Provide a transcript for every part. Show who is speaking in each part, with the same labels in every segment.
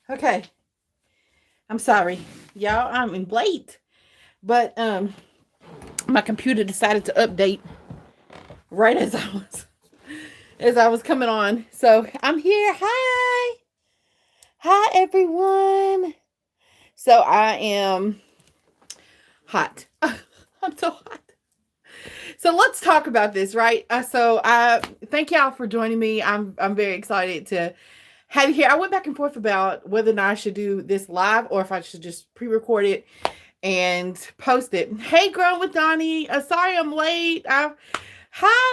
Speaker 1: Okay. I'm sorry. Y'all, I'm late. But my computer decided to update right as I was coming on. So I'm here. Hi. Hi everyone. So I am hot. I'm so hot. So let's talk about this, right? So I thank y'all for joining me. I'm very excited to have you here. I went back and forth about whether or not I should do this live or if I should just pre-record it and post it. Hey, girl with Donnie. Sorry I'm late. Hi,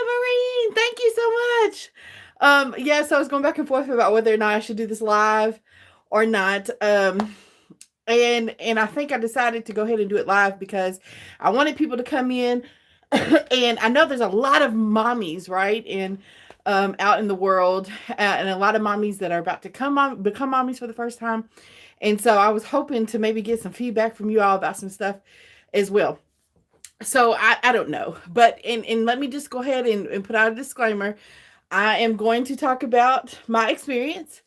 Speaker 1: Maureen. Thank you so much. Yeah, so I was going back and forth about whether or not I should do this live or not. And I think I decided to go ahead and do it live because I wanted people to come in. And I know there's a lot of mommies, right? And out in the world, and a lot of mommies that are about to become mommies for the first time. And so I was hoping to maybe get some feedback from you all about some stuff as well. So I don't know, but and let me just go ahead and put out a disclaimer. I am going to talk about my experience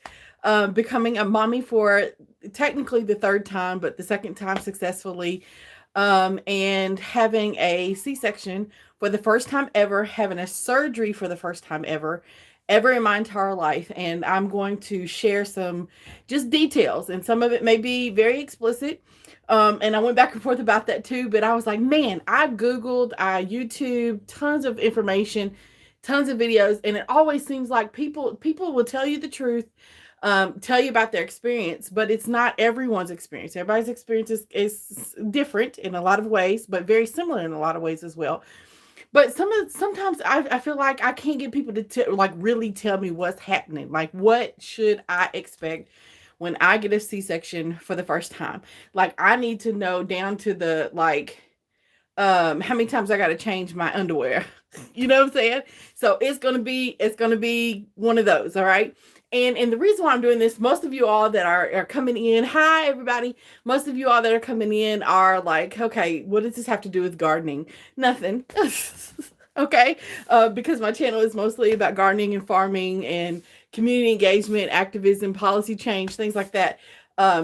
Speaker 1: becoming a mommy for technically the third time, but the second time successfully, and having a C-section for the first time ever, having a surgery for the first time ever in my entire life. And I'm going to share some just details, and some of it may be very explicit. And I went back and forth about that too, but I was like, man, I Googled, I YouTube, tons of information, tons of videos, and it always seems like people will tell you the truth, tell you about their experience, but it's not everyone's experience. Everybody's experience is different in a lot of ways, but very similar in a lot of ways as well. But sometimes I feel like I can't get people to like really tell me what's happening. Like, what should I expect when I get a C-section for the first time? Like, I need to know down to the like how many times I got to change my underwear. You know what I'm saying? So it's gonna be one of those. All right. And the reason why I'm doing this, most of you all that are coming in, hi everybody. Most of you all that are coming in are like, okay, what does this have to do with gardening? Nothing. Okay. Because my channel is mostly about gardening and farming and community engagement, activism, policy change, things like that.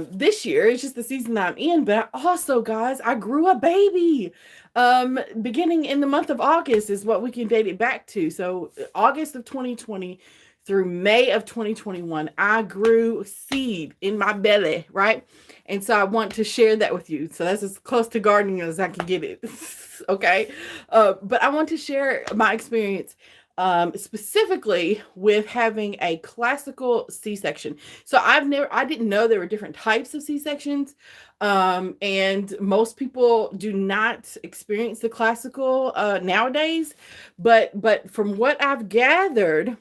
Speaker 1: This year it's just the season that I'm in, but I also, guys, I grew a baby. Beginning in the month of August is what we can date it back to. So August of 2020 through May of 2021, I grew seed in my belly, right? And so I want to share that with you. So that's as close to gardening as I can get it. Okay. But I want to share my experience specifically with having a classical C-section. So I didn't know there were different types of C-sections. And most people do not experience the classical nowadays. But from what I've gathered,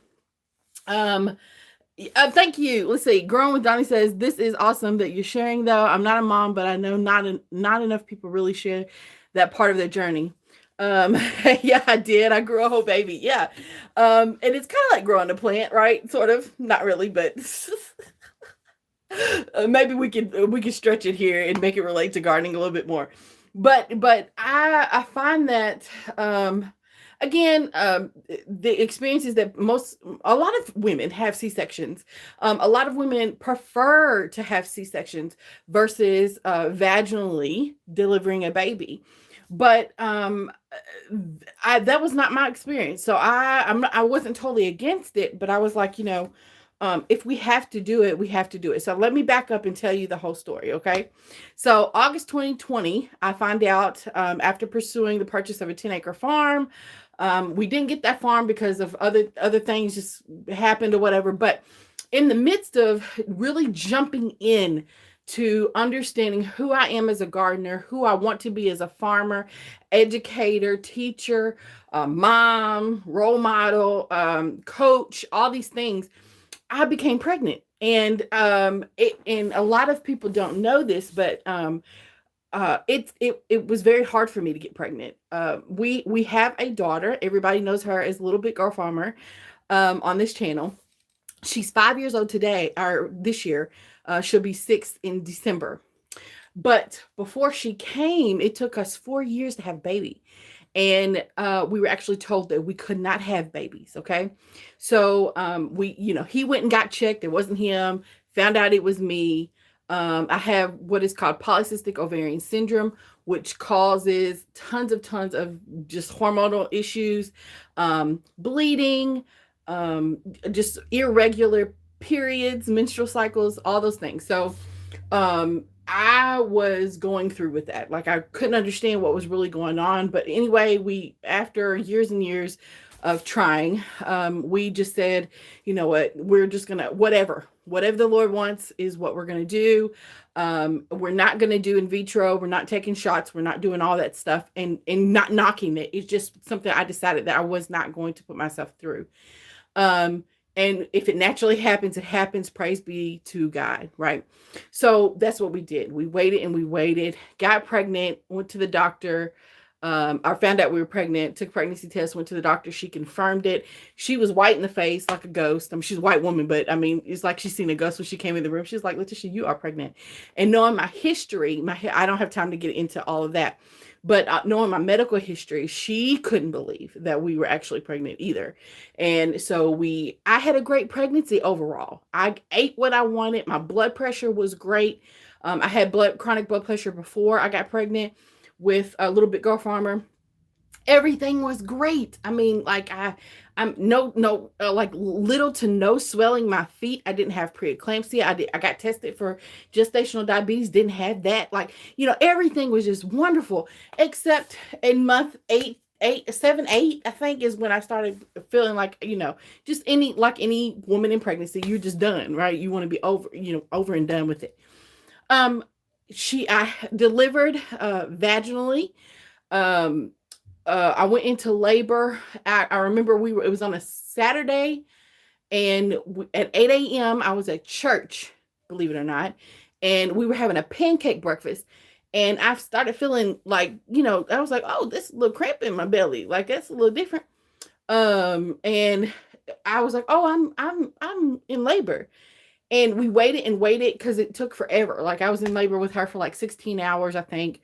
Speaker 1: thank you. Let's see. Growing with Donnie says, this is awesome that you're sharing, though. I'm not a mom, but I know not enough people really share that part of their journey. Yeah, I did. I grew a whole baby. Yeah. And it's kind of like growing a plant, right? Sort of. Not really, but maybe we could stretch it here and make it relate to gardening a little bit more. But I find that again, the experiences that a lot of women have C-sections. A lot of women prefer to have C-sections versus vaginally delivering a baby. But that was not my experience. So I wasn't totally against it, but I was like, if we have to do it, we have to do it. So let me back up and tell you the whole story, okay? So August 2020, I find out after pursuing the purchase of a 10-acre farm. We didn't get that farm because of other things just happened or whatever. But in the midst of really jumping in to understanding who I am as a gardener, who I want to be as a farmer, educator, teacher, mom, role model, coach, all these things, I became pregnant. And and a lot of people don't know this, but it was very hard for me to get pregnant. We have a daughter. Everybody knows her as Little Big Girl Farmer on this channel. She's 5 years old today, or this year. She'll be 6 in December. But before she came, it took us 4 years to have a baby. And we were actually told that we could not have babies. Okay. So he went and got checked. It wasn't him. Found out it was me. I have what is called polycystic ovarian syndrome, which causes tons of just hormonal issues, bleeding, just irregular periods, menstrual cycles, all those things. So I was going through with that. Like, I couldn't understand what was really going on. But anyway, after years and years of trying, we just said, you know what, we're just gonna, whatever the Lord wants is what we're gonna do. We're not gonna do in vitro. We're not taking shots. We're not doing all that stuff, and not knocking it. It's just something I decided that I was not going to put myself through. And if it naturally happens, it happens. Praise be to God, right? So that's what we did. We waited and we waited, got pregnant, went to the doctor. I found out we were pregnant, took a pregnancy test, went to the doctor. She confirmed it. She was white in the face, like a ghost. I mean, she's a white woman, but I mean, it's like she's seen a ghost when she came in the room. She's like, Letitia, you are pregnant. And knowing my history, I don't have time to get into all of that. But knowing my medical history, she couldn't believe that we were actually pregnant either. And so I had a great pregnancy overall. I ate what I wanted. My blood pressure was great. I had chronic blood pressure before I got pregnant with a little bit girl farmer. Everything was great. I mean, like I'm like little to no swelling my feet. I didn't have preeclampsia. I got tested for gestational diabetes. Didn't have that. Like, everything was just wonderful, except in month 7, 8, I think, is when I started feeling like, just any woman in pregnancy, you're just done, right? You want to be over and done with it. I delivered vaginally. I went into labor. I remember it was on a Saturday, and at 8 a.m. I was at church, believe it or not, and we were having a pancake breakfast. And I started feeling like, I was like, oh, this little cramp in my belly, like that's a little different. And I was like, oh, I'm in labor. And we waited and waited because it took forever. Like, I was in labor with her for like 16 hours, I think.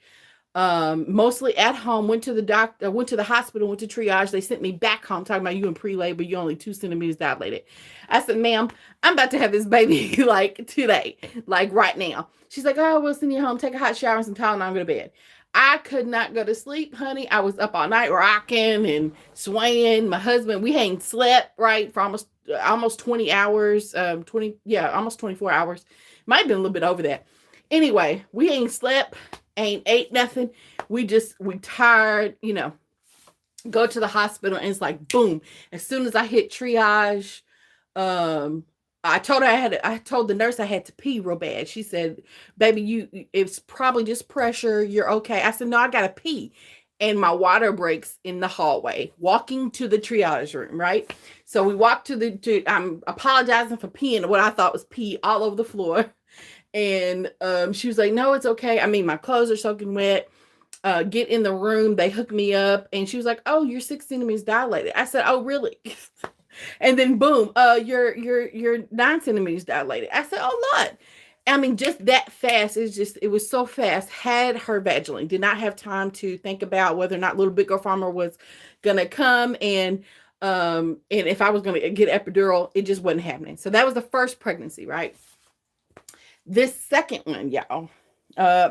Speaker 1: Mostly at home, went to the doctor, went to the hospital, went to triage. They sent me back home talking about, you in pre-labor, you're only 2 centimeters dilated. I said, ma'am, I'm about to have this baby like today, like right now. She's like, oh, we'll send you home, take a hot shower and some Tylenol, I'm going to bed. I could not go to sleep, honey. I was up all night rocking and swaying. My husband, we hadn't slept right for almost 20 hours, almost 24 hours. Might have been a little bit over that. Anyway, we ain't slept, ain't ate nothing. We tired, go to the hospital, and it's like, boom. As soon as I hit triage, I told the nurse I had to pee real bad. She said, baby, it's probably just pressure. You're okay. I said, no, I gotta pee. And my water breaks in the hallway, walking to the triage room, right? So we walked I'm apologizing for peeing what I thought was pee all over the floor. And she was like, no, it's okay. I mean, my clothes are soaking wet. Get in the room. They hooked me up. And she was like, oh, you're 6 centimeters dilated. I said, oh, really? And then boom, you're 9 centimeters dilated. I said, oh, Lord. I mean, just that fast. It was so fast. Had her vaginally. Did not have time to think about whether or not little big girl farmer was going to come. And if I was going to get epidural, it just wasn't happening. So that was the first pregnancy, right? This second one, y'all,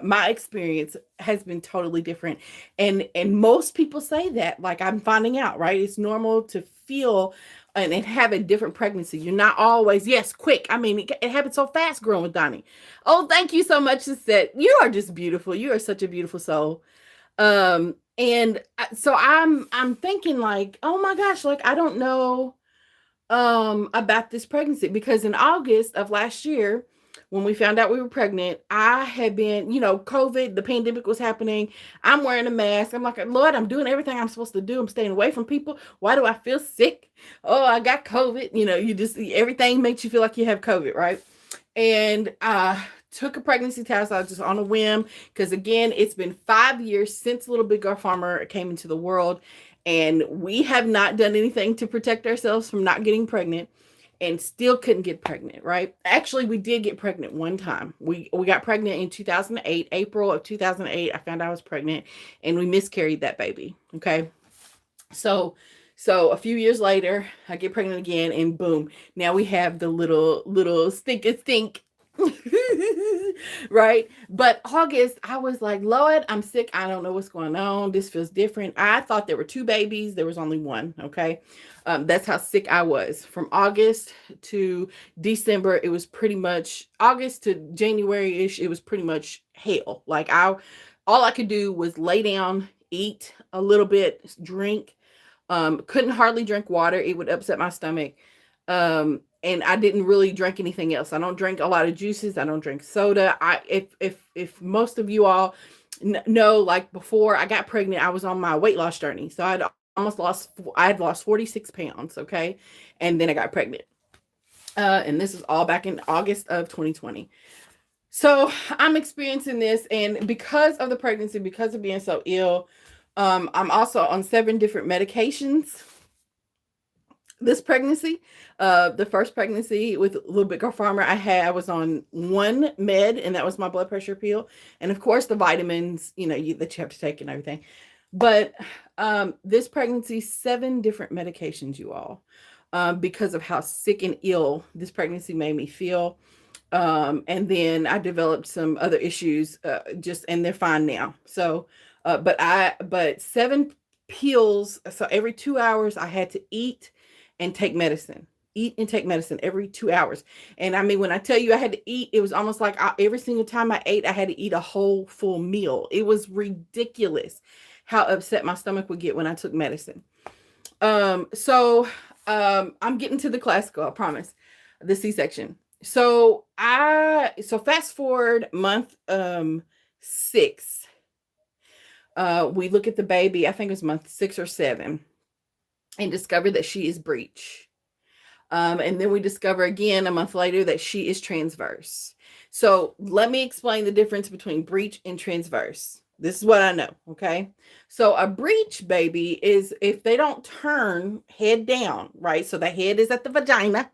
Speaker 1: my experience has been totally different. And most people say that, like, I'm finding out, right? It's normal to feel and have a different pregnancy. You're not always, yes, quick. I mean, it happened so fast growing with Donnie. Oh, thank you so much, Seth. You are just beautiful. You are such a beautiful soul. And so I'm thinking like, oh my gosh, like, I don't know about this pregnancy, because in August of last year, when we found out we were pregnant, I had been, COVID, the pandemic was happening. I'm wearing a mask. I'm like, Lord, I'm doing everything I'm supposed to do. I'm staying away from people. Why do I feel sick? Oh, I got COVID. You just, everything makes you feel like you have COVID, right? And I took a pregnancy test. I was just on a whim, because again, it's been 5 years since little big girl farmer came into the world, and we have not done anything to protect ourselves from not getting pregnant. and still couldn't get pregnant, right? Actually, we did get pregnant one time. We got pregnant in 2008, April of 2008. I found out I was pregnant, and we miscarried that baby. Okay. So a few years later, I get pregnant again, and boom, now we have the little stink. Right? But August, I was like, Lord, I'm sick. I don't know what's going on. This feels different. I thought there were two babies. There was only one. Okay. That's how sick I was. From August to December, it was pretty much August to January-ish. It was pretty much hell. Like all I could do was lay down, eat a little bit, drink. Couldn't hardly drink water. It would upset my stomach. And I didn't really drink anything else. I don't drink a lot of juices. I don't drink soda. If most of you all know, like before I got pregnant, I was on my weight loss journey. So I had lost 46 pounds. Okay. And then I got pregnant. And this is all back in August of 2020. So I'm experiencing this, and because of the pregnancy, because of being so ill, I'm also on 7 different medications. This pregnancy, the first pregnancy with Little Big Girl Farmer, I was on one med, and that was my blood pressure pill, and of course the vitamins, that you have to take and everything. But this pregnancy, 7 different medications, you all, because of how sick and ill this pregnancy made me feel. And then I developed some other issues, and they're fine now. So, but 7 pills. So every 2 hours I had to eat and take medicine every 2 hours. And I mean, when I tell you I had to eat, it was almost like every single time I ate, I had to eat a whole full meal. It was ridiculous how upset my stomach would get when I took medicine. So I'm getting to the classical, I promise, the C-section. So fast forward month 6. We look at the baby, I think it was month 6 or 7, and discover that she is breech. And then we discover again a month later that she is transverse. So let me explain the difference between breech and transverse. This is what I know. Okay. So a breech baby is if they don't turn head down, right? So the head is at the vagina.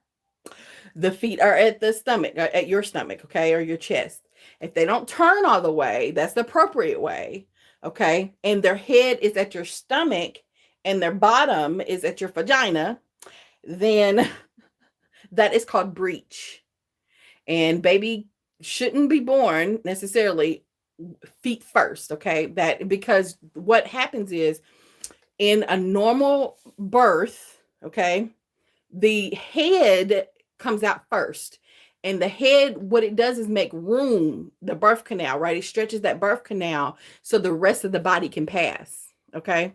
Speaker 1: The feet are at the stomach, at your stomach, okay, or your chest. If they don't turn all the way, that's the appropriate way, okay, and their head is at your stomach and their bottom is at your vagina, then that is called breech. And baby shouldn't be born necessarily feet first, okay, because what happens is in a normal birth, okay, the head comes out first, and the head, what it does is make room, the birth canal, right? It stretches that birth canal so the rest of the body can pass, okay,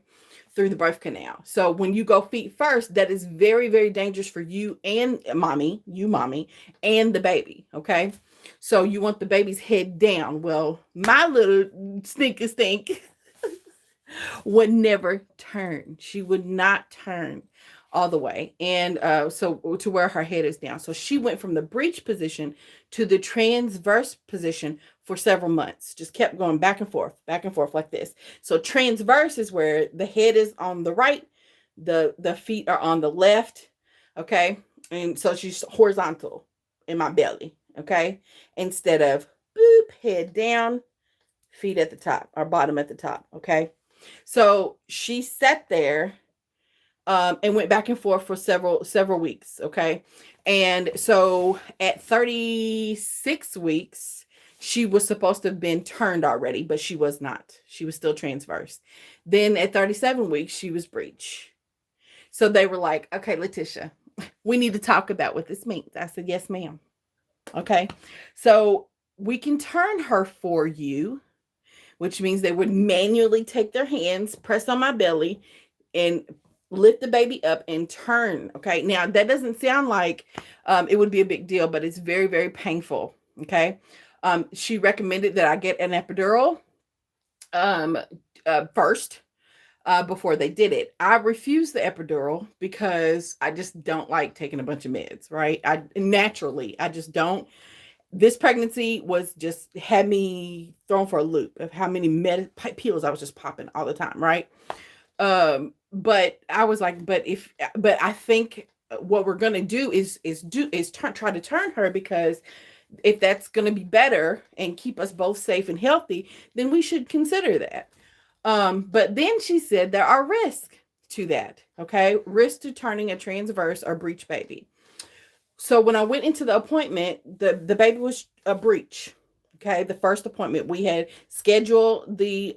Speaker 1: through the birth canal. So when you go feet first, that is very, very dangerous for you and mommy, and the baby, okay? So you want the baby's head down. Well, my little stink would never turn. She would not turn all the way. And so to where her head is down. So she went from the breech position to the transverse position for several months. Just kept going back and forth like this. So transverse is where the head is on the right, the feet are on the left. Okay. And so she's horizontal in my belly. Okay. Instead of boop, head down, feet at the top, or bottom at the top. Okay. So she sat there and went back and forth for several weeks. Okay. And so at 36 weeks, she was supposed to have been turned already, but she was not. She was still transverse. Then at 37 weeks, she was breech. So they were like, okay, Letitia, we need to talk about what this means. I said, yes, ma'am. Okay. So we can turn her for you, which means they would manually take their hands, press on my belly, and lift the baby up and turn. Okay. Now that doesn't sound like it would be a big deal, but it's very, very painful. Okay. She recommended that I get an epidural first before they did it. I refused the epidural because I just don't like taking a bunch of meds, right? I just don't. This pregnancy had me thrown for a loop of how many pills I was just popping all the time, right? But I was like, but I think what we're going to do is try to turn her, because if that's going to be better and keep us both safe and healthy, then we should consider that. But then she said there are risks to that. Okay. Risk to turning a transverse or breech baby. So when I went into the appointment, the baby was a breech. Okay. The first appointment we had scheduled the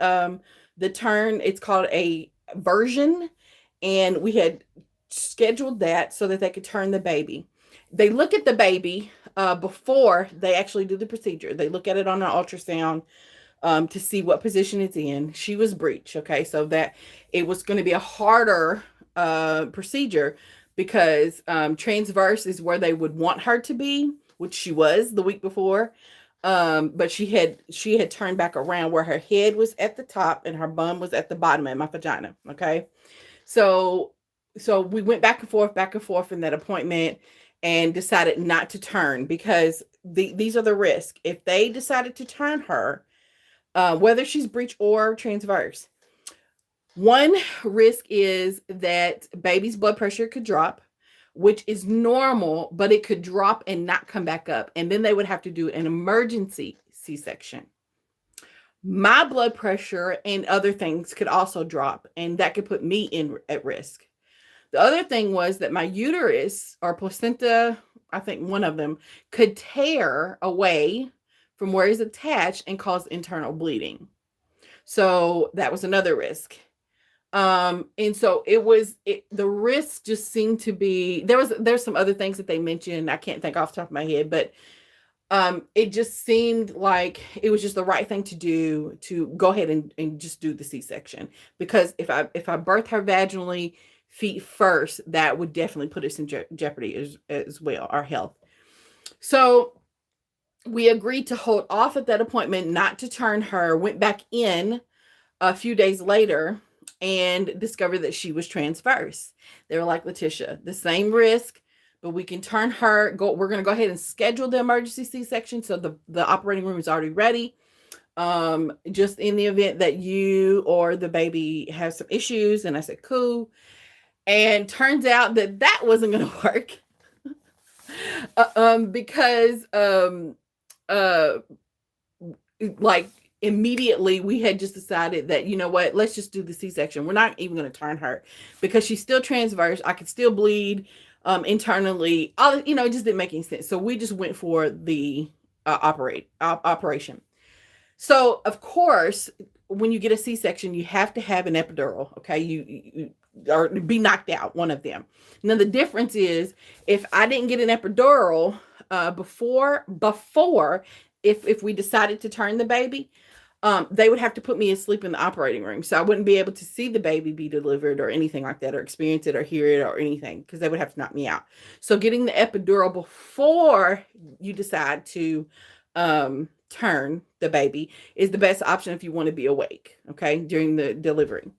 Speaker 1: turn. It's called a version. And we had scheduled that so that they could turn the baby. They look at the baby before they actually do the procedure. They look at it on an ultrasound to see what position it's in. She was breech. Okay. So that it was going to be a harder procedure, because transverse is where they would want her to be, which she was the week before. But she had turned back around where her head was at the top and her bum was at the bottom of my vagina. Okay. So we went back and forth in that appointment, and decided not to turn, because these are the risks. If they decided to turn her, whether she's breech or transverse, one risk is that baby's blood pressure could drop, which is normal, but it could drop and not come back up. And then they would have to do an emergency C-section. My blood pressure and other things could also drop, and that could put me at risk. The other thing was that my uterus or placenta, I think one of them, could tear away from where it's attached and cause internal bleeding. So that was another risk. And so the risk just seemed to be, there's some other things that they mentioned. I can't think off the top of my head, but it just seemed like it was just the right thing to do, to go ahead and just do the C-section. Because if I birth her vaginally, feet first, that would definitely put us in jeopardy as well, our health. So we agreed to hold off at that appointment, not to turn her. Went back in a few days later and discovered that she was transverse. They were like, Letitia, the same risk, but we can turn her. We're going to go ahead and schedule the emergency C-section. So the operating room is already ready. Just in the event that you or the baby have some issues. And I said, cool. And turns out that wasn't going to work. Because like immediately we had just decided that, you know what, let's just do the C-section. We're not even going to turn her, because she's still transverse. I could still bleed internally. It just didn't make any sense. So we just went for the operation. So of course, when you get a C-section, you have to have an epidural. Okay. You or be knocked out, one of them. Now the difference is, if I didn't get an epidural before if we decided to turn the baby, they would have to put me asleep in the operating room. So I wouldn't be able to see the baby be delivered or anything like that, or experience it or hear it or anything, because they would have to knock me out. So getting the epidural before you decide to turn the baby is the best option if you want to be awake, okay, during the delivery.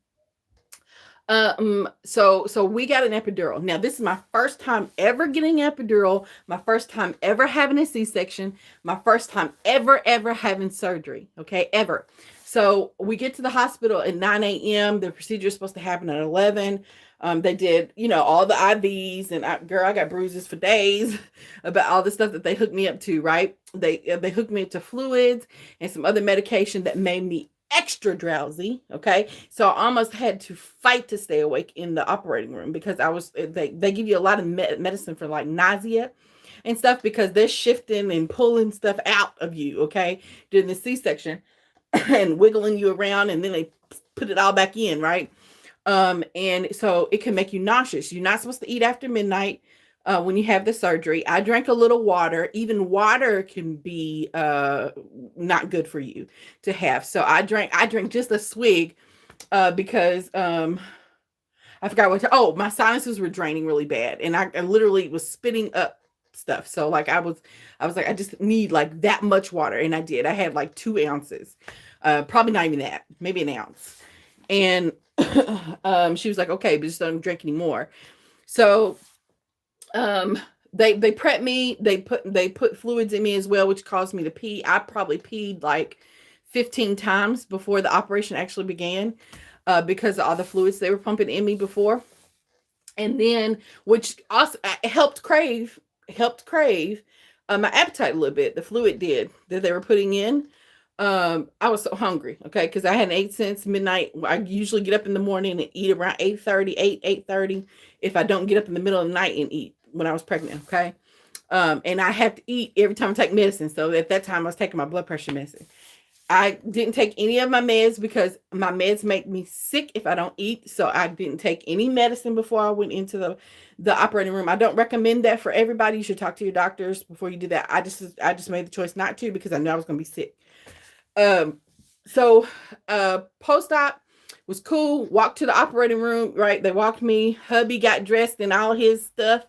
Speaker 1: So we got an epidural. Now, this is my first time ever getting an epidural, my first time ever having a C-section, my first time ever having surgery. Okay. Ever. So we get to the hospital at 9 a.m. The procedure is supposed to happen at 11. They did, all the IVs, and I got bruises for days about all the stuff that they hooked me up to, right? They hooked me up to fluids and some other medication that made me extra drowsy. Okay. So I almost had to fight to stay awake in the operating room, because they give you a lot of medicine for like nausea and stuff, because they're shifting and pulling stuff out of you. Okay. During the C-section and wiggling you around, and then they put it all back in. Right. And so it can make you nauseous. You're not supposed to eat after midnight. When you have the surgery. I drank a little water. Even water can be not good for you to have. So I drank just a swig because I forgot my sinuses were draining really bad, and I literally was spitting up stuff. So like I was like, I just need like that much water, and I did. I had like 2 ounces, probably not even that, maybe an ounce. And she was like, okay, but just don't drink anymore. So they prepped me. They put fluids in me as well, which caused me to pee. I probably peed like 15 times before the operation actually began, because of all the fluids they were pumping in me before. And then, which also helped crave my appetite a little bit. The fluid did that they were putting in. I was so hungry, okay, because I hadn't ate since midnight. I usually get up in the morning and eat around 8:30, 8:30. If I don't get up in the middle of the night and eat when I was pregnant, okay. And I have to eat every time I take medicine. So at that time, I was taking my blood pressure medicine. I didn't take any of my meds because my meds make me sick if I don't eat. So I didn't take any medicine before I went into the operating room. I don't recommend that for everybody. You should talk to your doctors before you do that. I just made the choice not to because I knew I was going to be sick. So post-op was cool. Walked to the operating room, right? They walked me. Hubby got dressed in all his stuff,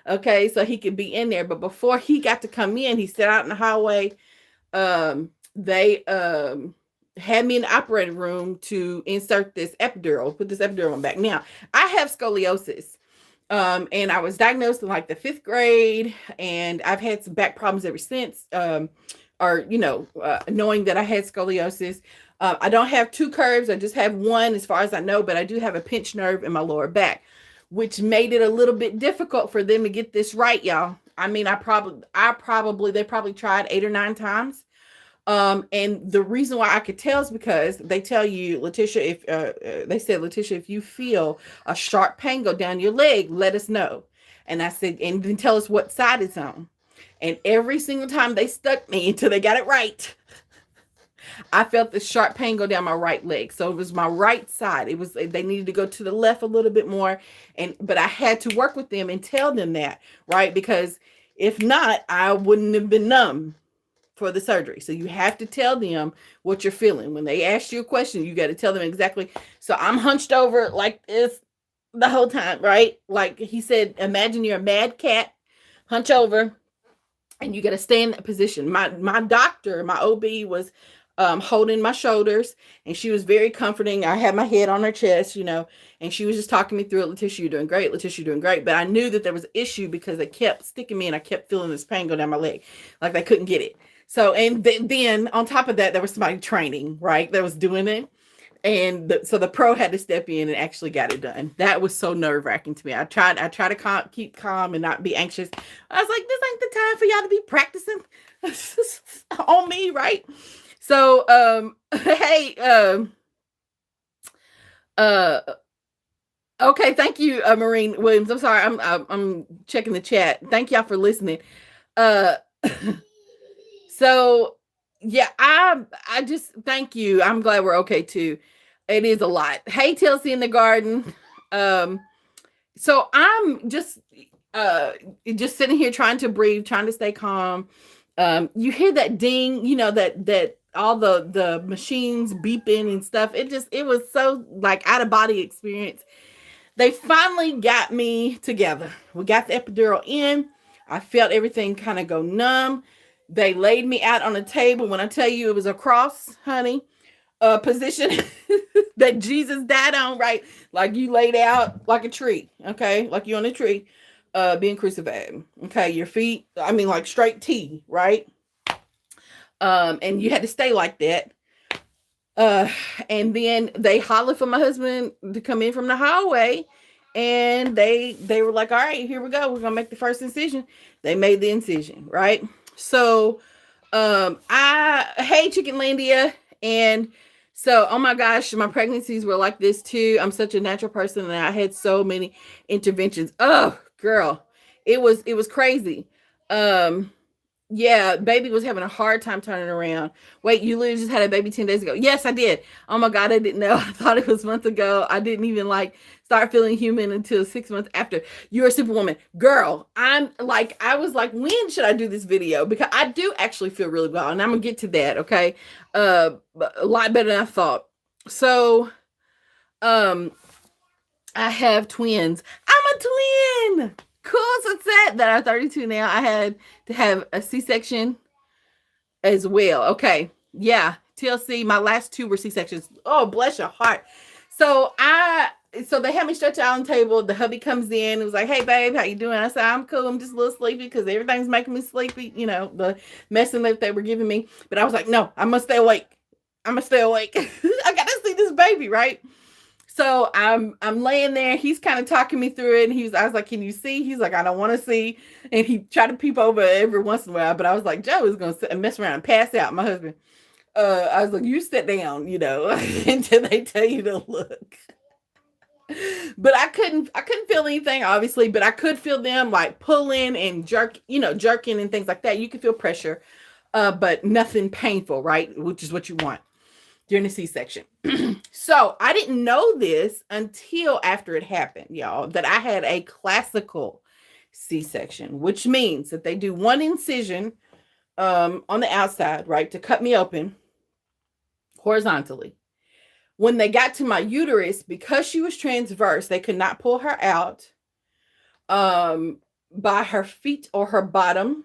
Speaker 1: okay, so he could be in there. But before he got to come in, he sat out in the hallway. They had me in the operating room to insert this epidural, put this epidural on back. Now, I have scoliosis. And I was diagnosed in like the 5th grade, and I've had some back problems ever since. Knowing that I had scoliosis. I don't have 2 curves. I just have 1 as far as I know, but I do have a pinched nerve in my lower back, which made it a little bit difficult for them to get this right, y'all. I mean, they probably tried 8 or 9 times. And the reason why I could tell is because they tell you, Letitia, Letitia, if you feel a sharp pain go down your leg, let us know. And I said, and then tell us what side it's on. And every single time they stuck me until they got it right, I felt the sharp pain go down my right leg. So it was my right side. They needed to go to the left a little bit more. But I had to work with them and tell them that, right? Because if not, I wouldn't have been numb for the surgery. So you have to tell them what you're feeling. When they ask you a question, you got to tell them exactly. So I'm hunched over like this the whole time, right? Like he said, imagine you're a mad cat, hunch over, and you got to stay in that position. My doctor, my OB was holding my shoulders, and she was very comforting. I had my head on her chest, and she was just talking me through it. Letitia, you're doing great. Letitia, you're doing great. But I knew that there was an issue because they kept sticking me, and I kept feeling this pain go down my leg, like they couldn't get it. So, and then on top of that, there was somebody training, right? That was doing it. And so the pro had to step in and actually got it done. That was so nerve wracking to me. I tried to keep calm and not be anxious. I was like, this ain't the time for y'all to be practicing on me, right? So, hey, okay, thank you, Maureen Williams. I'm sorry, I'm checking the chat. Thank y'all for listening. So yeah, I just thank you. I'm glad we're okay too. It is a lot. Hey, Chelsea in the garden. So I'm just sitting here trying to breathe, trying to stay calm. You hear that ding, that all the machines beeping and stuff. It was so like out of body experience. They finally got me together. We got the epidural in. I felt everything kind of go numb. They laid me out on a table. When I tell you it was a cross, honey, position that Jesus died on, right? Like you laid out like a tree, okay? Like you on a tree, being crucified. Okay, your feet, like straight T, right? And you had to stay like that. And then they hollered for my husband to come in from the hallway. And they were like, all right, here we go. We're gonna make the first incision. They made the incision, right? So hey Chickenlandia. And so, oh my gosh, my pregnancies were like this too. I'm such a natural person and I had so many interventions. Oh girl, it was crazy. Yeah, baby was having a hard time turning around. Wait, you literally just had a baby 10 days ago. Yes, I did. Oh my God, I didn't know. I thought it was months ago. I didn't even start feeling human until 6 months after. You're a superwoman. Girl, I was like, when should I do this video? Because I do actually feel really well. And I'm going to get to that, okay? A lot better than I thought. So, I have twins. I'm a twin. Cool. So sad that I'm 32 now. I had to have a C-section as well. Okay. Yeah. TLC. My last 2 were C-sections. Oh, bless your heart. So they had me stretched out on the table. The hubby comes in and was like, hey babe, how you doing? I said, I'm cool. I'm just a little sleepy because everything's making me sleepy. The medicine that they were giving me. But I was like, no, I must stay awake. I got to see this baby. Right. So I'm laying there. He's kind of talking me through it. And I was like, can you see? He's like, I don't want to see. And he tried to peep over every once in a while. But I was like, Joe is going to sit and mess around and pass out. My husband. I was like, you sit down, until they tell you to look. But I couldn't feel anything, obviously, but I could feel them like pulling and jerking and things like that. You can feel pressure, but nothing painful, right? Which is what you want during the C-section. So I didn't know this until after it happened, y'all, that I had a classical C-section, which means that they do one incision on the outside, right, to cut me open horizontally. When they got to my uterus, because she was transverse, they could not pull her out by her feet or her bottom.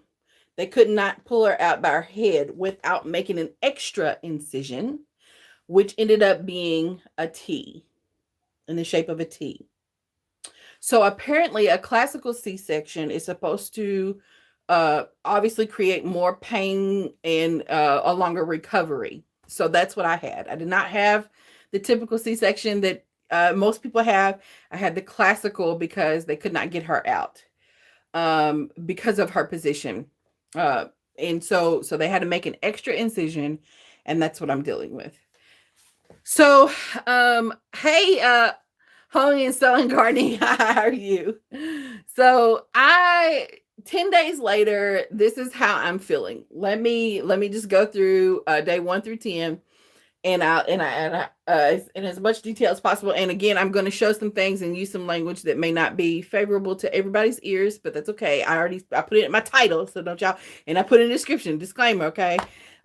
Speaker 1: They could not pull her out by her head without making an extra incision, which ended up being a T, in the shape of a T. So apparently a classical C-section is supposed to obviously create more pain and a longer recovery. So that's what I had. I did not have the typical C-section that most people have. I had the classical because they could not get her out because of her position. And so they had to make an extra incision, and that's what I'm dealing with. So, hey, Honing and Sewing Gardening, how are you? So 10 days later, this is how I'm feeling. Let me just go through day 1 through 10. And in as much detail as possible. And again, I'm going to show some things and use some language that may not be favorable to everybody's ears, but that's okay. I put it in my title, so don't y'all. And I put in the description, disclaimer, okay?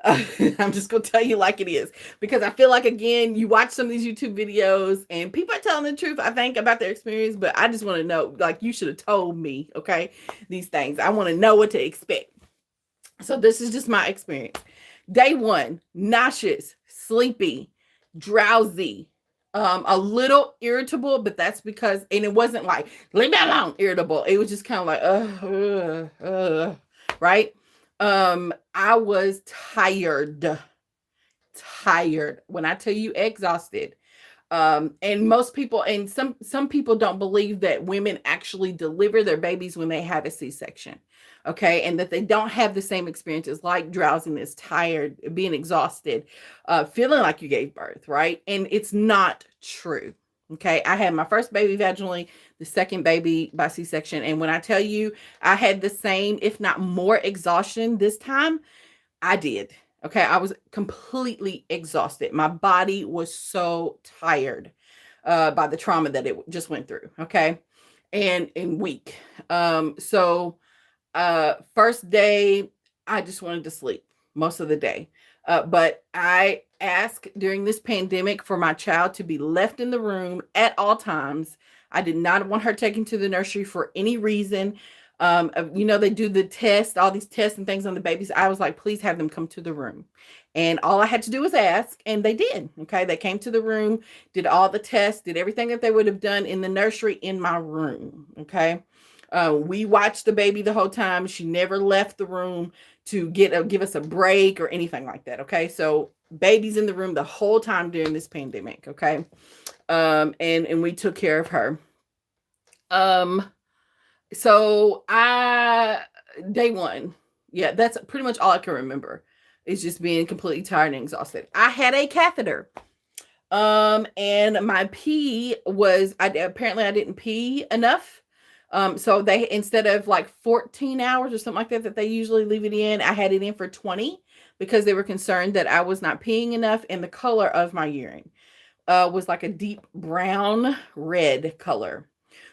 Speaker 1: I'm just going to tell you like it is, because I feel like, again, you watch some of these YouTube videos and people are telling the truth, I think, about their experience, but I just want to know, like, you should have told me, okay, these things. I want to know what to expect. So this is just my experience. Day 1, nauseous, sleepy, drowsy, a little irritable, but that's because, and it wasn't like, leave me alone, irritable. It was just kind of like, right? I was tired. When I tell you exhausted. And most people, and some people don't believe that women actually deliver their babies when they have a C-section. Okay. And that they don't have the same experiences like drowsiness, tired, being exhausted, feeling like you gave birth. Right. And it's not true. Okay. I had my first baby vaginally, the second baby by C-section. And when I tell you I had the same, if not more exhaustion this time, I did. Okay. I was completely exhausted. My body was so tired by the trauma that it just went through. Okay. And weak. First day, I just wanted to sleep most of the day. But I asked during this pandemic for my child to be left in the room at all times. I did not want her taken to the nursery for any reason. They do the test, all these tests and things on the babies. I was like, please have them come to the room. And all I had to do was ask, and they did. Okay. They came to the room, did all the tests, did everything that they would have done in the nursery in my room. Okay. We watched the baby the whole time. She never left the room to give us a break or anything like that. Okay. So baby's in the room the whole time during this pandemic. Okay. And we took care of her. So day 1, yeah, that's pretty much all I can remember, is just being completely tired and exhausted. I had a catheter. And my pee was, apparently I didn't pee enough. So they, instead of like 14 hours or something like that they usually leave it in, I had it in for 20 because they were concerned that I was not peeing enough, and the color of my urine was like a deep brown red color.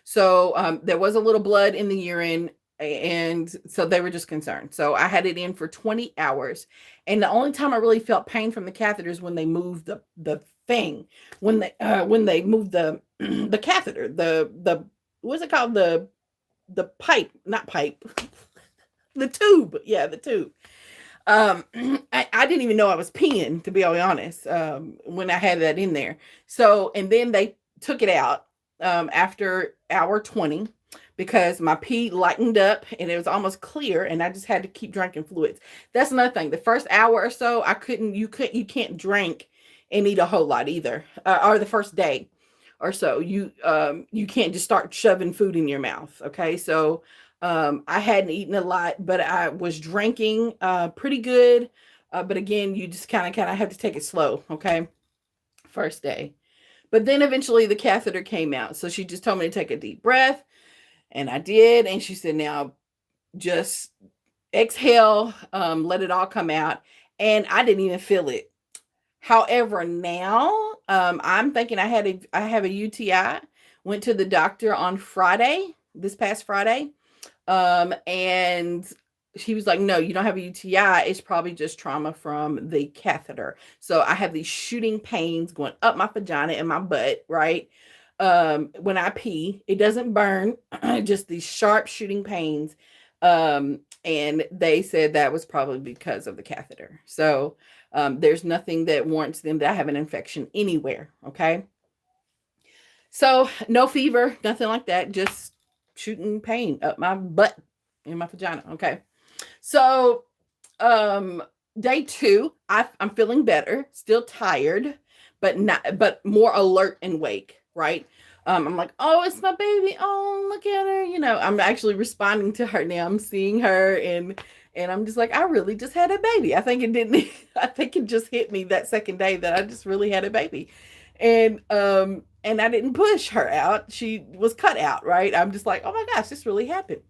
Speaker 1: So there was a little blood in the urine, and so they were just concerned. So I had it in for 20 hours. And the only time I really felt pain from the catheter is when they moved the thing, when they moved the the catheter, the what's it called, the pipe, not pipe, the tube. Yeah, the tube. I didn't even know I was peeing, to be honest, when I had that in there. So, and then they took it out after hour 20 because my pee lightened up and it was almost clear, and I just had to keep drinking fluids. That's another thing. The first hour or so, you can't drink and eat a whole lot either, or the first day. or so, you can't just start shoving food in your mouth. Okay. So I hadn't eaten a lot, but I was drinking pretty good. But again, you just kind of have to take it slow. Okay. First day. But then eventually the catheter came out. So she just told me to take a deep breath. And I did. And she said, now just exhale, let it all come out. And I didn't even feel it. However, now I'm thinking I have a UTI. Went to the doctor on Friday, this past Friday, and he was like, "No, you don't have a UTI. It's probably just trauma from the catheter." So I have these shooting pains going up my vagina and my butt. Right, when I pee, it doesn't burn, just these sharp shooting pains. And they said that was probably because of the catheter. So there's nothing that warrants them that I have an infection anywhere. Okay. So no fever, nothing like that. Just shooting pain up my butt in my vagina. Okay. So day 2, I'm feeling better, still tired, but more alert and awake. Right. I'm like, oh, it's my baby. Oh, look at her. I'm actually responding to her now. I'm seeing her and I'm just like, I really just had a baby. I think it didn't. I think it just hit me that second day that I just really had a baby, and I didn't push her out. She was cut out. Right. I'm just like, oh my gosh, this really happened.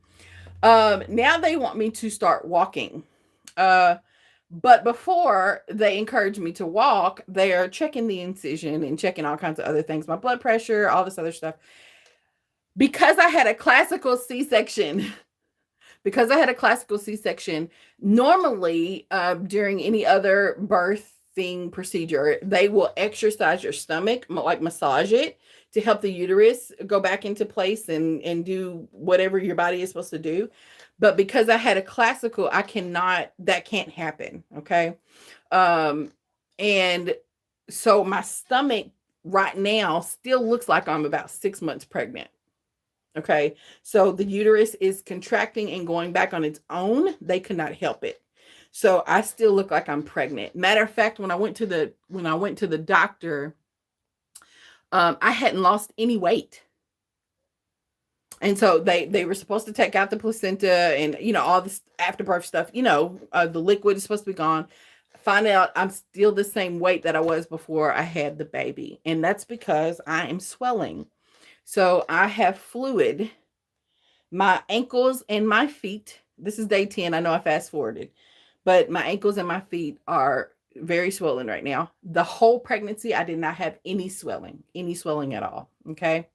Speaker 1: Now they want me to start walking. But before they encourage me to walk, they are checking the incision and checking all kinds of other things, my blood pressure, all this other stuff. Because I had a classical C-section, normally during any other birthing procedure, they will exercise your stomach, like massage it to help the uterus go back into place and do whatever your body is supposed to do. But because I had a classical, that can't happen. Okay. And so my stomach right now still looks like I'm about 6 months pregnant. Okay. So the uterus is contracting and going back on its own. They could not help it. So I still look like I'm pregnant. Matter of fact, when I went to the doctor, I hadn't lost any weight. And so they were supposed to take out the placenta and, all this afterbirth stuff, the liquid is supposed to be gone. Find out I'm still the same weight that I was before I had the baby. And that's because I am swelling. So I have fluid. My ankles and my feet, this is day 10. I know I fast forwarded, but my ankles and my feet are very swollen right now. The whole pregnancy, I did not have any swelling at all. Okay.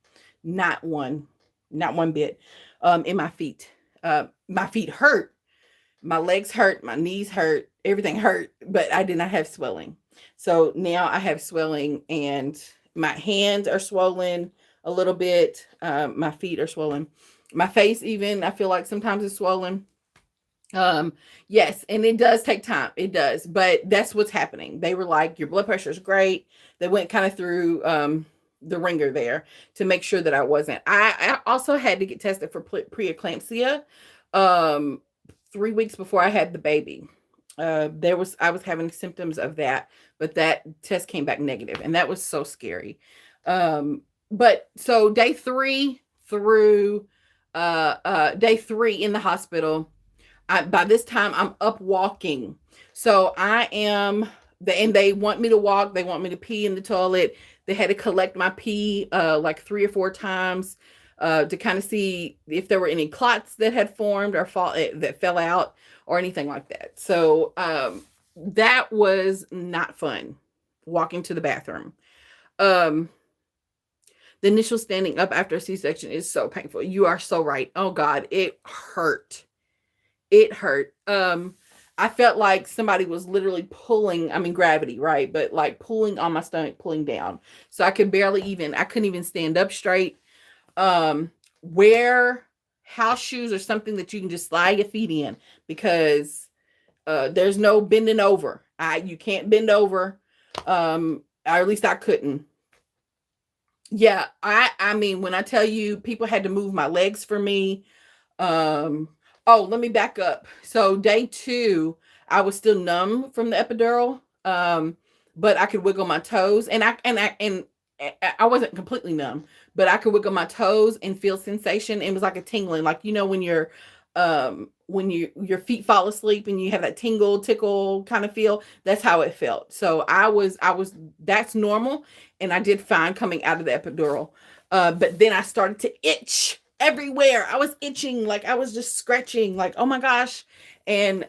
Speaker 1: Not one bit. In my feet. My feet hurt. My legs hurt. My knees hurt. Everything hurt, but I did not have swelling. So now I have swelling and my hands are swollen a little bit. My feet are swollen. My face even, I feel like sometimes it's swollen. Yes, and it does take time. It does, but that's what's happening. They were like, your blood pressure is great. They went kind of through the ringer there to make sure that I wasn't. I also had to get tested for preeclampsia 3 weeks before I had the baby. I was having symptoms of that, but that test came back negative, and that was so scary. But so day 3 through day 3 in the hospital, by this time I'm up walking. So I am, and they want me to walk. They want me to pee in the toilet. They had to collect my pee like 3 or 4 times to kind of see if there were any clots that had formed or that fell out or anything like that. So that was not fun, walking to the bathroom. The initial standing up after a C-section is so painful. You are so right. Oh God, it hurt. It hurt. I felt like somebody was literally pulling, gravity, right? But like pulling on my stomach, pulling down. So I couldn't even stand up straight. Wear house shoes or something that you can just slide your feet in, because there's no bending over. You can't bend over. Or at least I couldn't. Yeah, when I tell you people had to move my legs for me. Oh, let me back up. So day 2, I was still numb from the epidural. But I could wiggle my toes, and I wasn't completely numb, but I could wiggle my toes and feel sensation. It was like a tingling, like when your feet fall asleep and you have that tingle, tickle kind of feel. That's how it felt. So I was that's normal, and I did fine coming out of the epidural. But then I started to itch everywhere. I was itching, like I was just scratching, like oh my gosh, and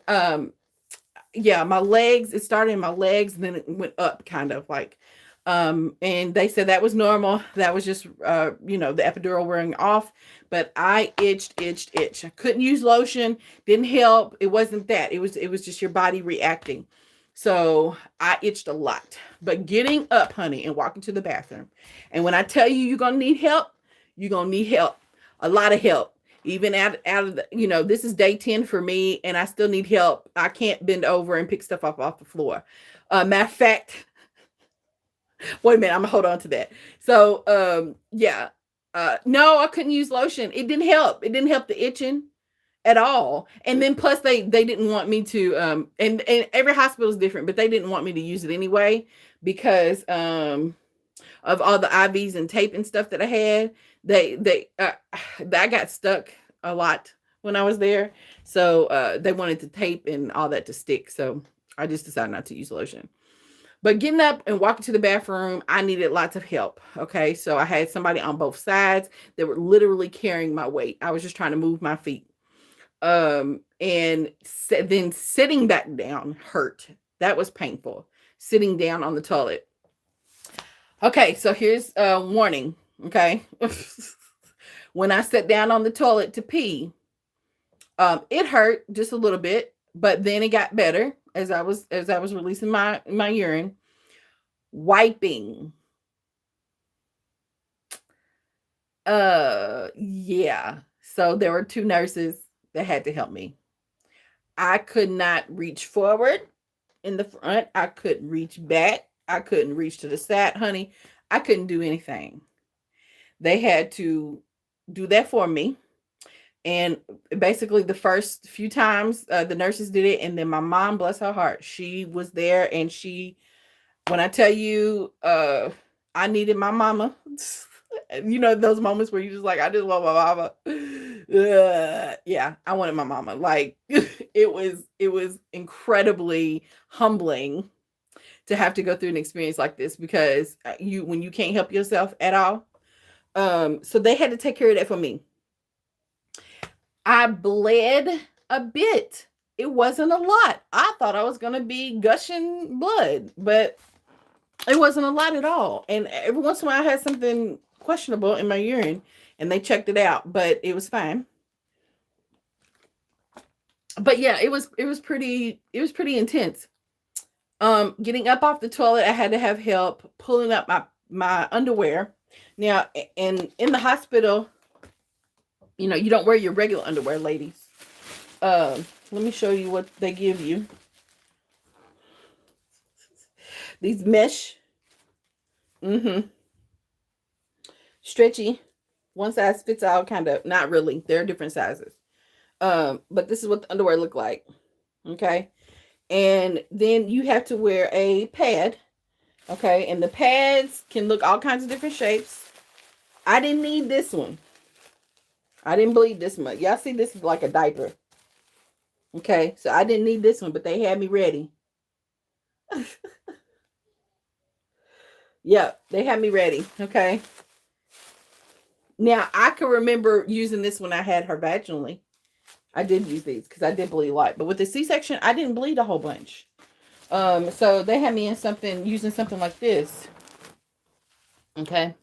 Speaker 1: yeah, my legs, it started in my legs and then it went up kind of like and they said that was normal. That was just the epidural wearing off, but I itched. I couldn't use lotion, didn't help. It wasn't that. It was just your body reacting. So I itched a lot. But getting up, honey, and walking to the bathroom. And when I tell you you're gonna need help, you're gonna need help. A lot of help. Even out of the, this is day 10 for me, and I still need help. I can't bend over and pick stuff up off the floor. Matter of fact, wait a minute, I'm gonna hold on to that. So yeah. No, I couldn't use lotion. It didn't help. It didn't help the itching at all. And then plus they didn't want me to and every hospital is different, but they didn't want me to use it anyway because of all the IVs and tape and stuff that I had. I got stuck a lot when I was there. So they wanted the tape and all that to stick. So I just decided not to use lotion. But getting up and walking to the bathroom, I needed lots of help. Okay. So I had somebody on both sides that were literally carrying my weight. I was just trying to move my feet. And then sitting back down hurt. That was painful. Sitting down on the toilet. Okay. So here's a warning. Okay. When I sat down on the toilet to pee, it hurt just a little bit, but then it got better as I was releasing my urine. Wiping. Yeah. So there were 2 nurses that had to help me. I could not reach forward in the front. I couldn't reach back. I couldn't reach to the side, honey. I couldn't do anything. They had to do that for me. And basically the first few times the nurses did it. And then my mom, bless her heart, she was there. And when I tell you, I needed my mama, those moments where you just like, I just want my mama. Yeah, I wanted my mama. Like it was incredibly humbling to have to go through an experience like this because when you can't help yourself at all. So they had to take care of that for me. I bled a bit. It wasn't a lot. I thought I was going to be gushing blood, but it wasn't a lot at all. And every once in a while I had something questionable in my urine and they checked it out, but it was fine. But yeah, it was pretty intense. Getting up off the toilet, I had to have help pulling up my underwear. Now, in the hospital, you don't wear your regular underwear, ladies. Let me show you what they give you. These mesh. Stretchy. One size fits all, kind of. Not really. They're different sizes. But this is what the underwear look like. Okay. And then you have to wear a pad. Okay. And the pads can look all kinds of different shapes. I didn't need this one. I didn't bleed this much. Y'all see this is like a diaper. Okay. So I didn't need this one, but they had me ready. Yeah, they had me ready. Okay. Now I can remember using this when I had her vaginally. I did use these because I did bleed a lot. But with the C-section, I didn't bleed a whole bunch. So they had me in using something like this. Okay.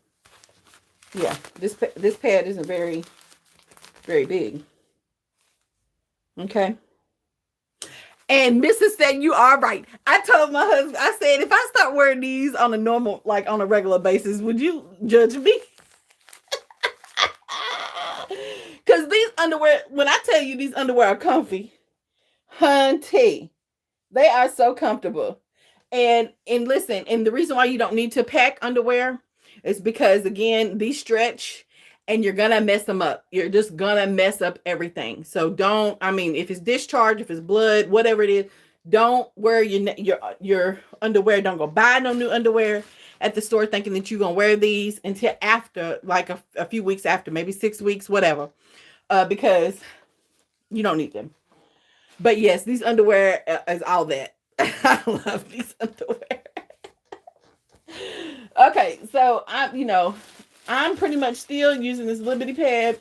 Speaker 1: Yeah, this pad isn't very, very big. Okay. And Mrs. said, you are right. I told my husband, I said, if I start wearing these on a regular basis, would you judge me? Because these underwear, when I tell you these underwear are comfy, hunty, they are so comfortable. And listen, and the reason why you don't need to pack underwear is because, again, these stretch and you're going to mess them up. You're just going to mess up everything. So if it's discharge, if it's blood, whatever it is, don't wear your underwear. Don't go buy no new underwear. at the store thinking that you're going to wear these until after, like a few weeks after, maybe 6 weeks, whatever, because you don't need them. But yes, these underwear is all that. I love these underwear. Okay, so I'm pretty much still using this little bitty pad.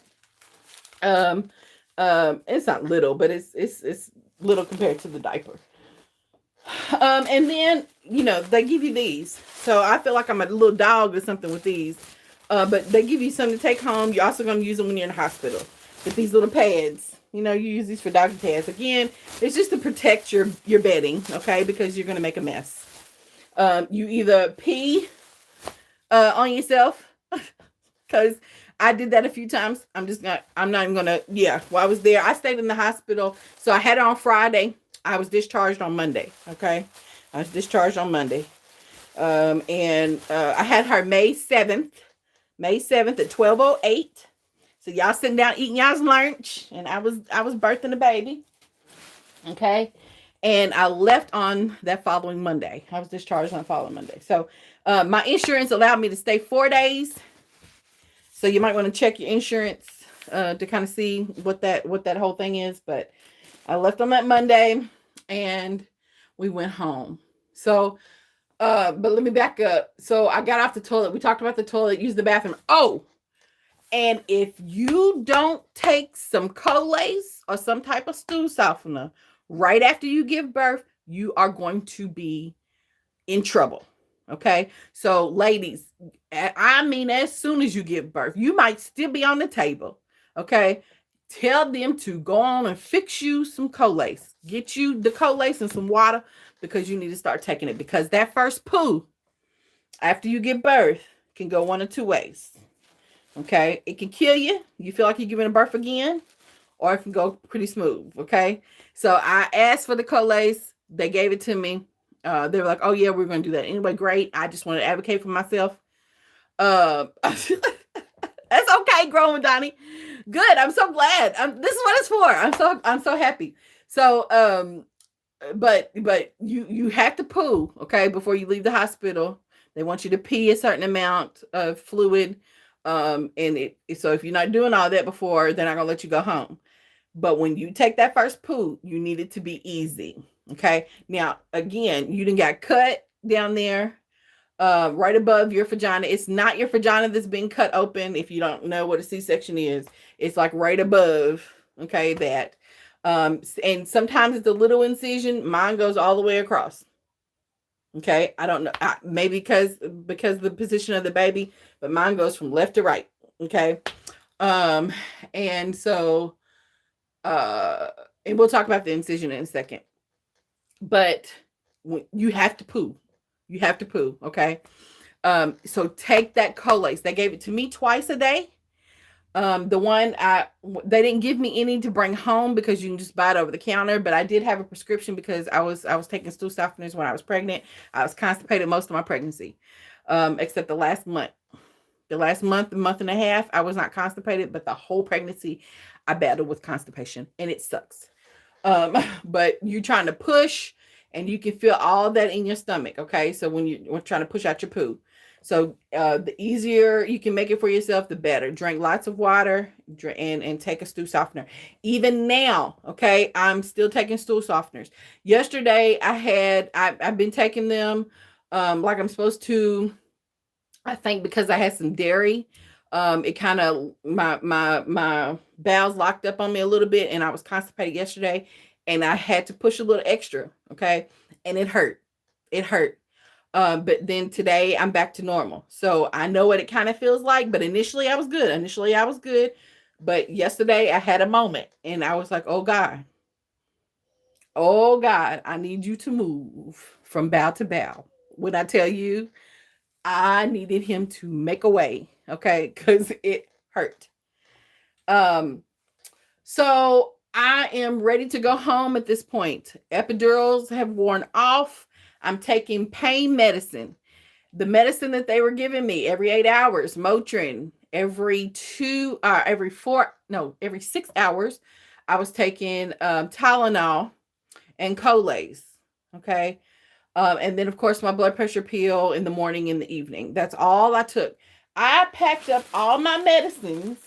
Speaker 1: It's not little, but it's little compared to the diaper. And then they give you these, so I feel like I'm a little dog or something with these. But they give you something to take home. You're also going to use them when you're in the hospital. With these little pads, you use these for doggy pads. Again, it's just to protect your bedding, okay? Because you're going to make a mess. You either pee on yourself, because I did that a few times. I'm not even gonna. Yeah, while I was there, I stayed in the hospital. So I had it on Friday. I was discharged on Monday. Okay, I was discharged on Monday. And I had her May 7th at 12:08. So y'all sitting down eating y'all's lunch, and I was birthing a baby. Okay, and I left on that following Monday. I was discharged on the following Monday. So my insurance allowed me to stay 4 days. So you might want to check your insurance to kind of see what that whole thing is. But I left on that Monday, and we went home. So, but let me back up. So I got off the toilet. We talked about the toilet, used the bathroom. Oh, and if you don't take some Colace or some type of stool softener right after you give birth, you are going to be in trouble. Okay. So ladies, I mean, as soon as you give birth, you might still be on the table. Okay. Tell them to go on and fix you some Colace. Get you the Colace and some water, because you need to start taking it, because that first poo after you give birth can go one of two ways. Okay. It can kill you. You feel like you're giving a birth again, or it can go pretty smooth. Okay. So I asked for the Colace. They gave it to me. They were like, oh yeah, we're going to do that. Anyway, great. I just want to advocate for myself. That's okay, growing Donnie. Good. I'm so glad. This is what it's for. I'm so happy. So, but you have to poo, okay, before you leave the hospital. They want you to pee a certain amount of fluid. So if you're not doing all that before, they're not going to let you go home. But when you take that first poo, you need it to be easy. Okay. Now, again, you done got cut down there, right above your vagina. It's not your vagina that's being cut open. If you don't know what a C-section is, it's like right above. Okay. That, and sometimes it's a little incision. Mine goes all the way across. Okay. I don't know. Maybe because the position of the baby, but mine goes from left to right. Okay. And so, and we'll talk about the incision in a second. But you have to poo. You have to poo, okay? So take that Colace. They gave it to me twice a day. The one they didn't give me any to bring home, because you can just buy it over the counter. But I did have a prescription, because I was taking stool softeners when I was pregnant. I was constipated most of my pregnancy, except the last month. The last month and a half, I was not constipated, but the whole pregnancy, I battled with constipation, and it sucks. But you're trying to push, and you can feel all that in your stomach. Okay. So when you're trying to push out your poo, so the easier you can make it for yourself, the better. Drink lots of water, and take a stool softener. Even now, okay, I'm still taking stool softeners. Yesterday I've been taking them like I'm supposed to. I think because I had some dairy, it kind of, my bowels locked up on me a little bit, and I was constipated yesterday, and I had to push a little extra. Okay. And it hurt. But then today I'm back to normal. So I know what it kind of feels like, but initially I was good. But yesterday I had a moment, and I was like, oh God, I need you to move from bow to bow. When I tell you, I needed him to make a way. Okay. Cause it hurt. So I am ready to go home at this point. Epidurals have worn off. I'm taking pain medicine. The medicine that they were giving me every 8 hours, Motrin, every 6 hours, I was taking Tylenol and Colace. Okay. And then, of course, my blood pressure pill in the morning and the evening. That's all I took. I packed up all my medicines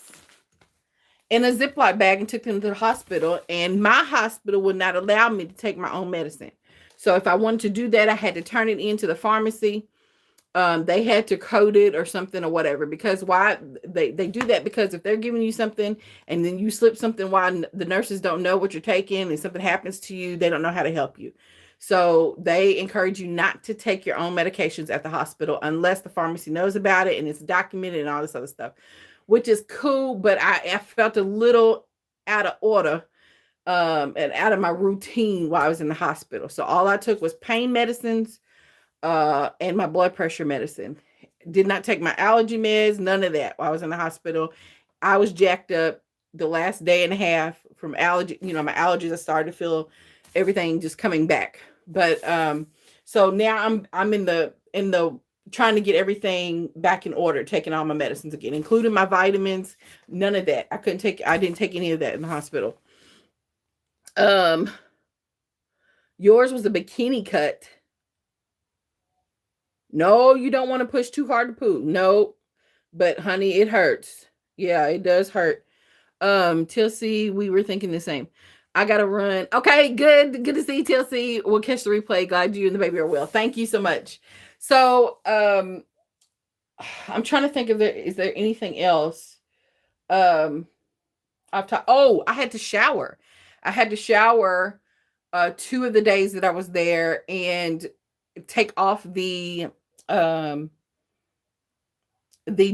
Speaker 1: in a Ziploc bag and took them to the hospital. And my hospital would not allow me to take my own medicine. So if I wanted to do that, I had to turn it into the pharmacy. They had to code it or something or whatever, because why they do that, because if they're giving you something and then you slip something while the nurses don't know what you're taking and something happens to you, they don't know how to help you. So they encourage you not to take your own medications at the hospital unless the pharmacy knows about it and it's documented and all this other stuff, which is cool. But I felt a little out of order and out of my routine while I was in the hospital. So all I took was pain medicines, and my blood pressure medicine. Did not take my allergy meds, none of that while I was in the hospital. I was jacked up the last day and a half from allergy. My allergies, I started to feel everything just coming back. But so now I'm in the trying to get everything back in order, taking all my medicines again, including my vitamins, none of that. I didn't take any of that in the hospital. Yours was a bikini cut. No, you don't want to push too hard to poo. No, but honey, it hurts. Yeah, it does hurt. TLC, we were thinking the same. I gotta run. Okay, good to see you, TLC. We'll catch the replay. Glad you and the baby are well. Thank you so much. So, I'm trying to think of is there anything else? I had to shower. I had to shower 2 of the days that I was there and take off the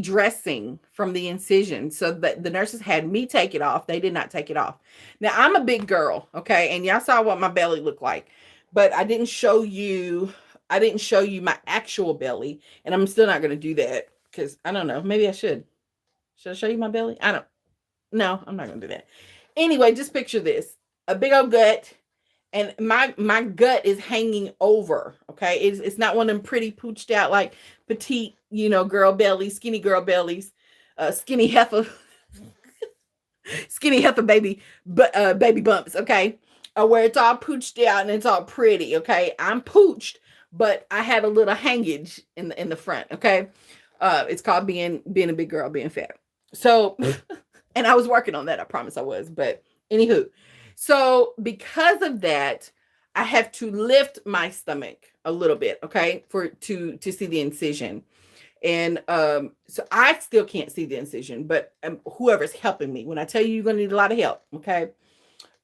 Speaker 1: dressing from the incision, so that the nurses had me take it off. They did not take it off. Now I'm a big girl, okay, and y'all saw what my belly looked like, but I didn't show you my actual belly, and I'm still not going to do that because I don't know. Maybe I should. Should I show you my belly? No, I'm not going to do that. Anyway, just picture this: a big old gut. And my gut is hanging over, okay? It's not one of them pretty pooched out, like petite, girl bellies, skinny girl bellies, skinny heifer baby bumps, okay? Where it's all pooched out and it's all pretty, okay? I'm pooched, but I had a little hangage in the front, okay? It's called being a big girl, being fat. So, and I was working on that. I promise I was. But anywho. So because of that, I have to lift my stomach a little bit, okay, to see the incision. And so I still can't see the incision, but whoever's helping me, when I tell you you're going to need a lot of help, okay?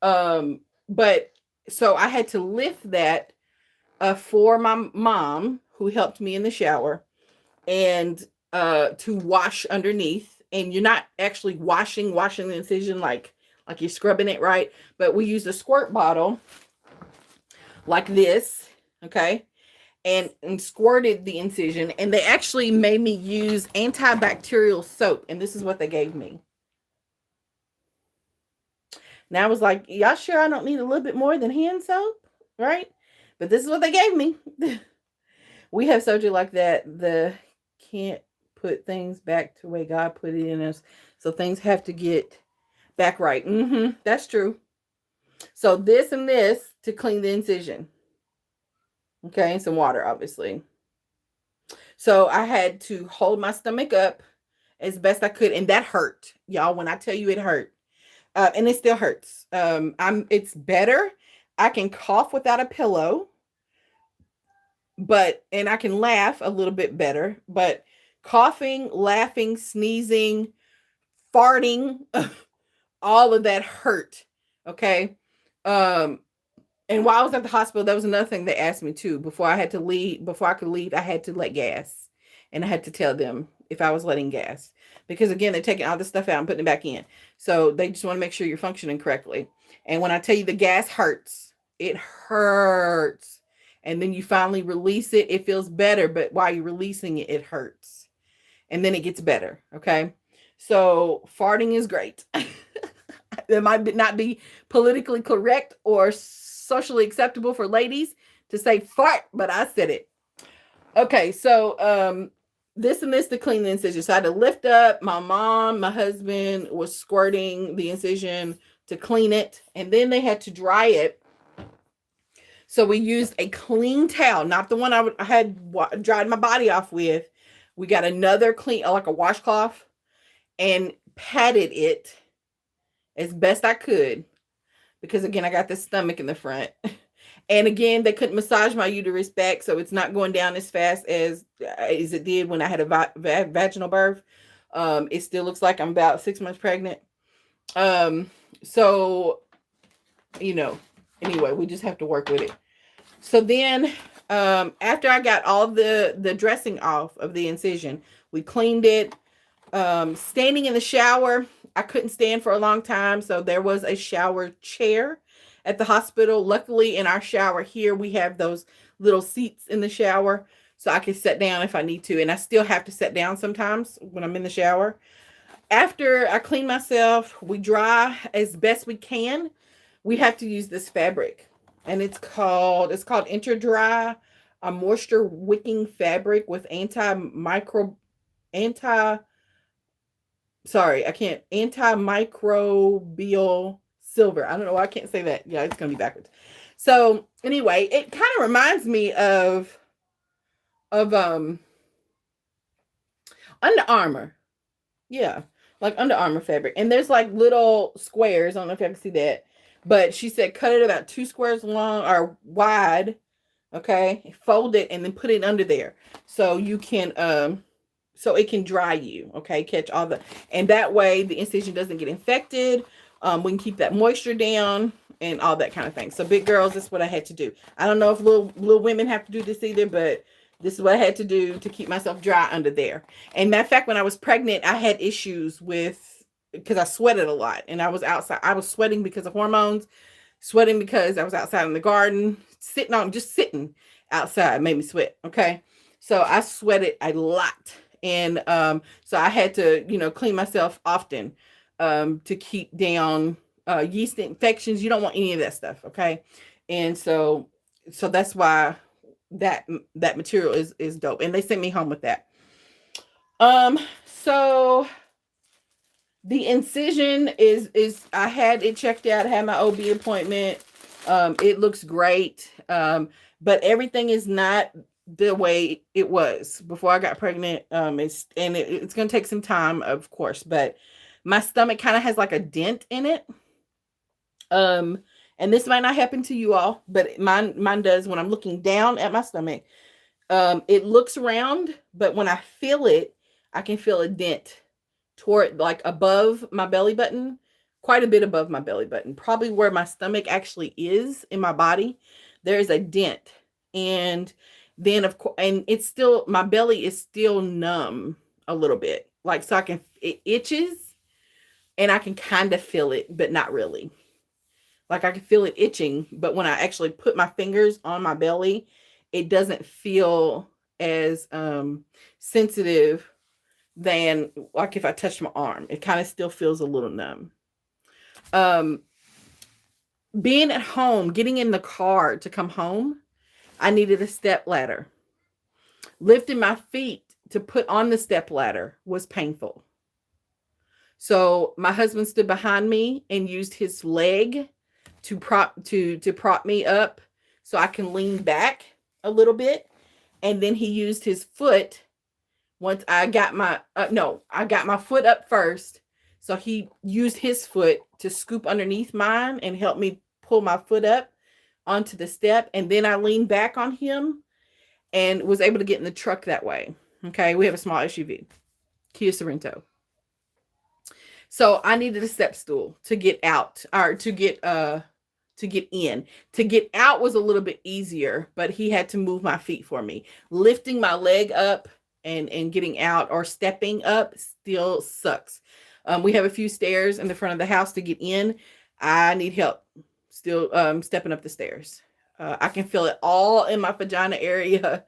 Speaker 1: But so I had to lift that for my mom, who helped me in the shower, and to wash underneath. And you're not actually washing the incision like you're scrubbing it, right? But we used a squirt bottle like this, okay, and squirted the incision. And they actually made me use antibacterial soap, and this is what they gave me. Now I was like, y'all sure I don't need a little bit more than hand soap, right? But this is what they gave me. We have surgery like that. Can't put things back to the way God put it in us, so things have to get back right. That's true. So this and this to clean the incision. Okay, and some water, obviously. So I had to hold my stomach up as best I could, and that hurt, y'all. When I tell you it hurt, and it still hurts. It's better. I can cough without a pillow, and I can laugh a little bit better. But coughing, laughing, sneezing, farting, all of that hurt. Okay. And while I was at the hospital, that was another thing they asked me too. Before I could leave, I had to let gas. And I had to tell them if I was letting gas. Because again, they're taking all this stuff out and putting it back in. So they just want to make sure you're functioning correctly. And when I tell you the gas hurts, it hurts. And then you finally release it, it feels better. But while you're releasing it, it hurts. And then it gets better. Okay. So farting is great. It might not be politically correct or socially acceptable for ladies to say fart, but I said it. Okay, so this and this to clean the incision. So I had to lift up. My husband was squirting the incision to clean it, and then they had to dry it So we used a clean towel, not the one I had dried my body off with. We got another clean, like a washcloth, and patted it as best I could, because again, I got this stomach in the front. And again, they couldn't massage my uterus back, so it's not going down as fast as it did when I had a vaginal birth. It still looks like I'm about 6 months pregnant. So, you know, anyway, we just have to work with it. So then, after I got all the dressing off of the incision, we cleaned it. Standing in the shower, I couldn't stand for a long time, so there was a shower chair at the hospital. Luckily, in our shower here, we have those little seats in the shower, so I can sit down if I need to, and I still have to sit down sometimes when I'm in the shower. After I clean myself, we dry as best we can. We have to use this fabric, and it's called Interdry, a moisture wicking fabric with antimicrobial silver. I don't know why I can't say that. Yeah, it's gonna be backwards. So anyway, it kind of reminds me of Under Armour. Yeah, like Under Armour fabric. And there's like little squares. I don't know if you can see that. But she said cut it about 2 squares long or wide. Okay. Fold it and then put it under there. So you can so it can dry you. Okay. Catch all the, and that way the incision doesn't get infected. We can keep that moisture down and all that kind of thing. So big girls, this is what I had to do. I don't know if little women have to do this either, but this is what I had to do to keep myself dry under there. And matter of fact, when I was pregnant, I had issues because I sweated a lot and I was outside. I was sweating because of hormones, sweating because I was outside in the garden, just sitting outside made me sweat. Okay. So I sweated a lot. And so I had to, clean myself often to keep down yeast infections. You don't want any of that stuff. Okay. And so that's why that material is dope. And they sent me home with that. So the incision is I had it checked out. I had my OB appointment. It looks great. But everything is not the way it was before I got pregnant. It's going to take some time, of course, but my stomach kind of has like a dent in it. And this might not happen to you all, but mine does. When I'm looking down at my stomach, it looks round, but when I feel it, I can feel a dent toward like above my belly button, quite a bit above my belly button, probably where my stomach actually is in my body. There's a dent. And then of course, and it's still, my belly is still numb a little bit. Like, so it itches and I can kind of feel it, but not really. Like I can feel it itching, but when I actually put my fingers on my belly, it doesn't feel as sensitive than like if I touch my arm. It kind of still feels a little numb. Being at home, getting in the car to come home, I needed a step ladder. Lifting my feet to put on the step ladder was painful. So my husband stood behind me and used his leg to prop me up so I can lean back a little bit. And then he used his foot once I got my I got my foot up first. So he used his foot to scoop underneath mine and help me pull my foot up onto the step. And then I leaned back on him and was able to get in the truck that way. Okay, we have a small SUV, Kia Sorento. So I needed a step stool to get out, or to get in. To get out was a little bit easier, but he had to move my feet for me. Lifting my leg up and getting out or stepping up still sucks. We have a few stairs in the front of the house to get in. I need help still stepping up the stairs. I can feel it all in my vagina area.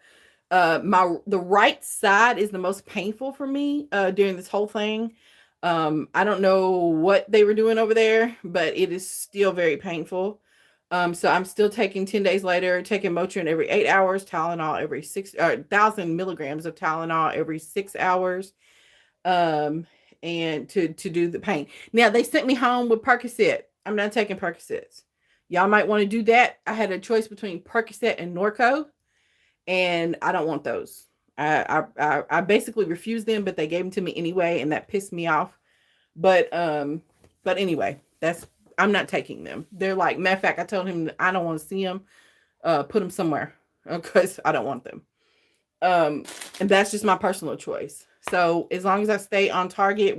Speaker 1: The right side is the most painful for me during this whole thing. I don't know what they were doing over there, but it is still very painful. So I'm still taking 10 days later, taking Motrin every 8 hours, Tylenol every 1,000 milligrams of Tylenol every 6 hours. And to do the pain. Now they sent me home with Percocet. I'm not taking Percocets. Y'all might want to do that. I had a choice between Percocet and Norco, and I don't want those. I basically refused them, but they gave them to me anyway, and that pissed me off. But anyway, I'm not taking them. They're like, matter of fact, I told him I don't want to see them. Put them somewhere because I don't want them. And that's just my personal choice. So as long as I stay on target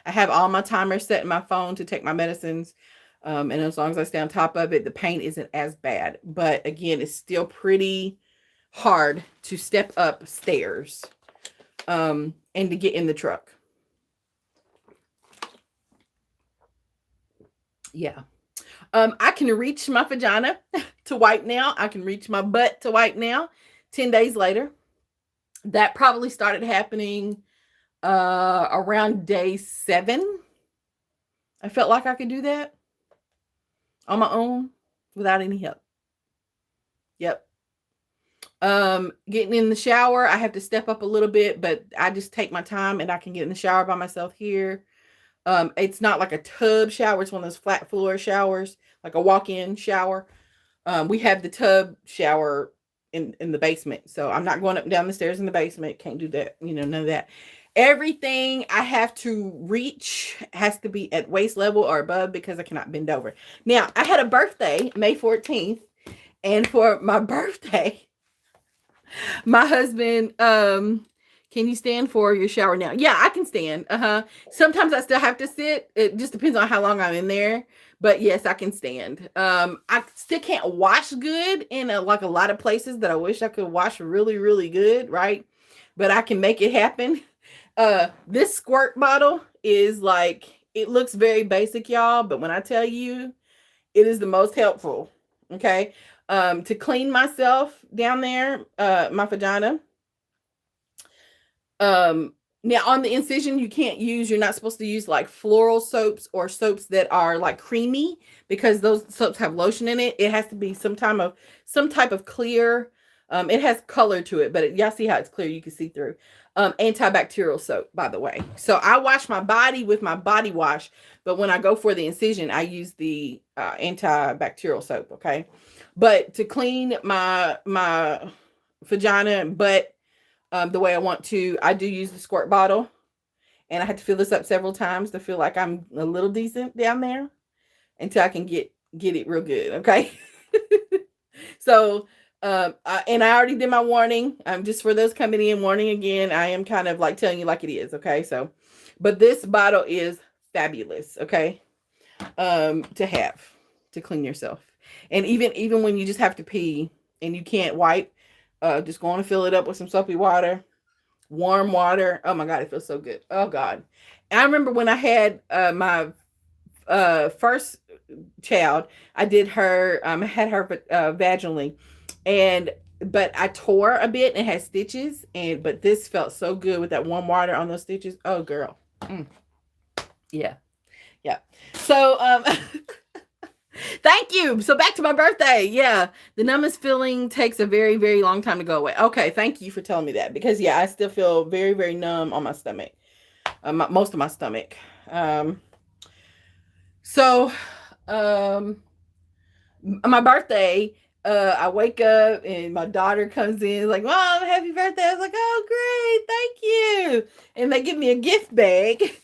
Speaker 1: I have all my timers set in my phone to take my medicines. And as long as I stay on top of it, the pain isn't as bad. But again, it's still pretty hard to step up stairs, and to get in the truck. Yeah. I can reach my vagina to wipe now. I can reach my butt to wipe now. 10 days later. That probably started happening around day 7. I felt like I could do that on my own without any help. Yep. Getting in the shower, I have to step up a little bit, but I just take my time and I can get in the shower by myself here. It's not like a tub shower. It's one of those flat floor showers, like a walk-in shower. We have the tub shower in the basement. So I'm not going up and down the stairs in the basement. Can't do that. None of that. Everything I have to reach has to be at waist level or above because I cannot bend over. Now, I had a birthday, May 14th. And for my birthday, my husband, can you stand for your shower now? Yeah, I can stand. Sometimes I still have to sit. It just depends on how long I'm in there. But yes, I can stand. I still can't wash good in like a lot of places that I wish I could wash really, really good, right? But I can make it happen. This squirt bottle is like, it looks very basic, y'all. But when I tell you, it is the most helpful. Okay. To clean myself down there, my vagina. Now on the incision, you're not supposed to use like floral soaps or soaps that are like creamy because those soaps have lotion in it. It has to be some type of clear. It has color to it, but y'all see how it's clear. You can see through. Antibacterial soap, by the way. So I wash my body with my body wash, but when I go for the incision, I use the antibacterial soap. Okay. But to clean my vagina and butt, the way I want to, I do use the squirt bottle, and I had to fill this up several times to feel like I'm a little decent down there until I can get it real good. Okay. So, and I already did my warning. Just for those coming in, warning again, I am kind of like telling you like it is. Okay. So, but this bottle is fabulous. Okay. To have to clean yourself. And even when you just have to pee and you can't wipe, just go on and fill it up with some soapy water, warm water. Oh my God, it feels so good. Oh God. And I remember when I had my first child, I had her vaginally, but I tore a bit and it had stitches, but this felt so good with that warm water on those stitches. Oh girl. Yeah. So thank you. So back to my birthday. Yeah. The numbest feeling takes a very, very long time to go away. Okay. Thank you for telling me that, because yeah, I still feel very, very numb on my stomach. Most of my stomach. My birthday, I wake up and my daughter comes in like, Mom, happy birthday. I was like, oh, great. Thank you. And they give me a gift bag.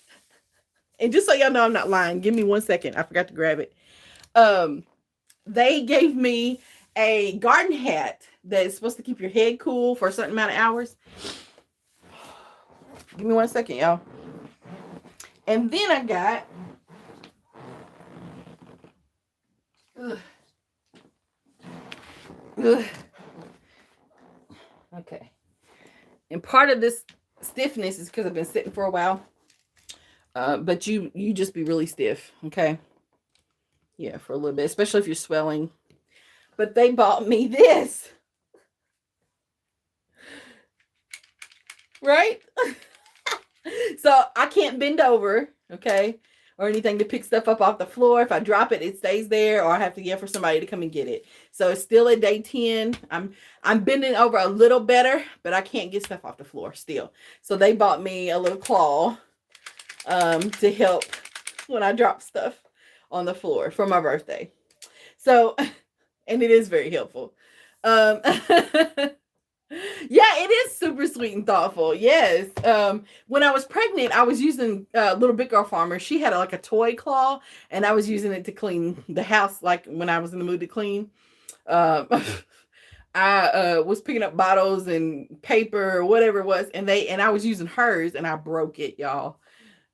Speaker 1: And just so y'all know, I'm not lying. Give me 1 second. I forgot to grab it. They gave me a garden hat that is supposed to keep your head cool for a certain amount of hours. Give me 1 second, y'all. And then I got okay. And part of this stiffness is because I've been sitting for a while. But you just be really stiff, okay? Yeah, for a little bit, especially if you're swelling. But they bought me this. Right? So I can't bend over, okay? Or anything to pick stuff up off the floor. If I drop it, it stays there, or I have to yell for somebody to come and get it. So it's still at day 10. I'm bending over a little better, but I can't get stuff off the floor still. So they bought me a little claw to help when I drop stuff on the floor for my birthday. So, and it is very helpful. Yeah, it is super sweet and thoughtful. Yes. When I was pregnant, I was using Little Big Girl Farmer. She had like a toy claw, and I was using it to clean the house, like when I was in the mood to clean. Um, I was picking up bottles and paper or whatever it was, and I was using hers, and I broke it, y'all.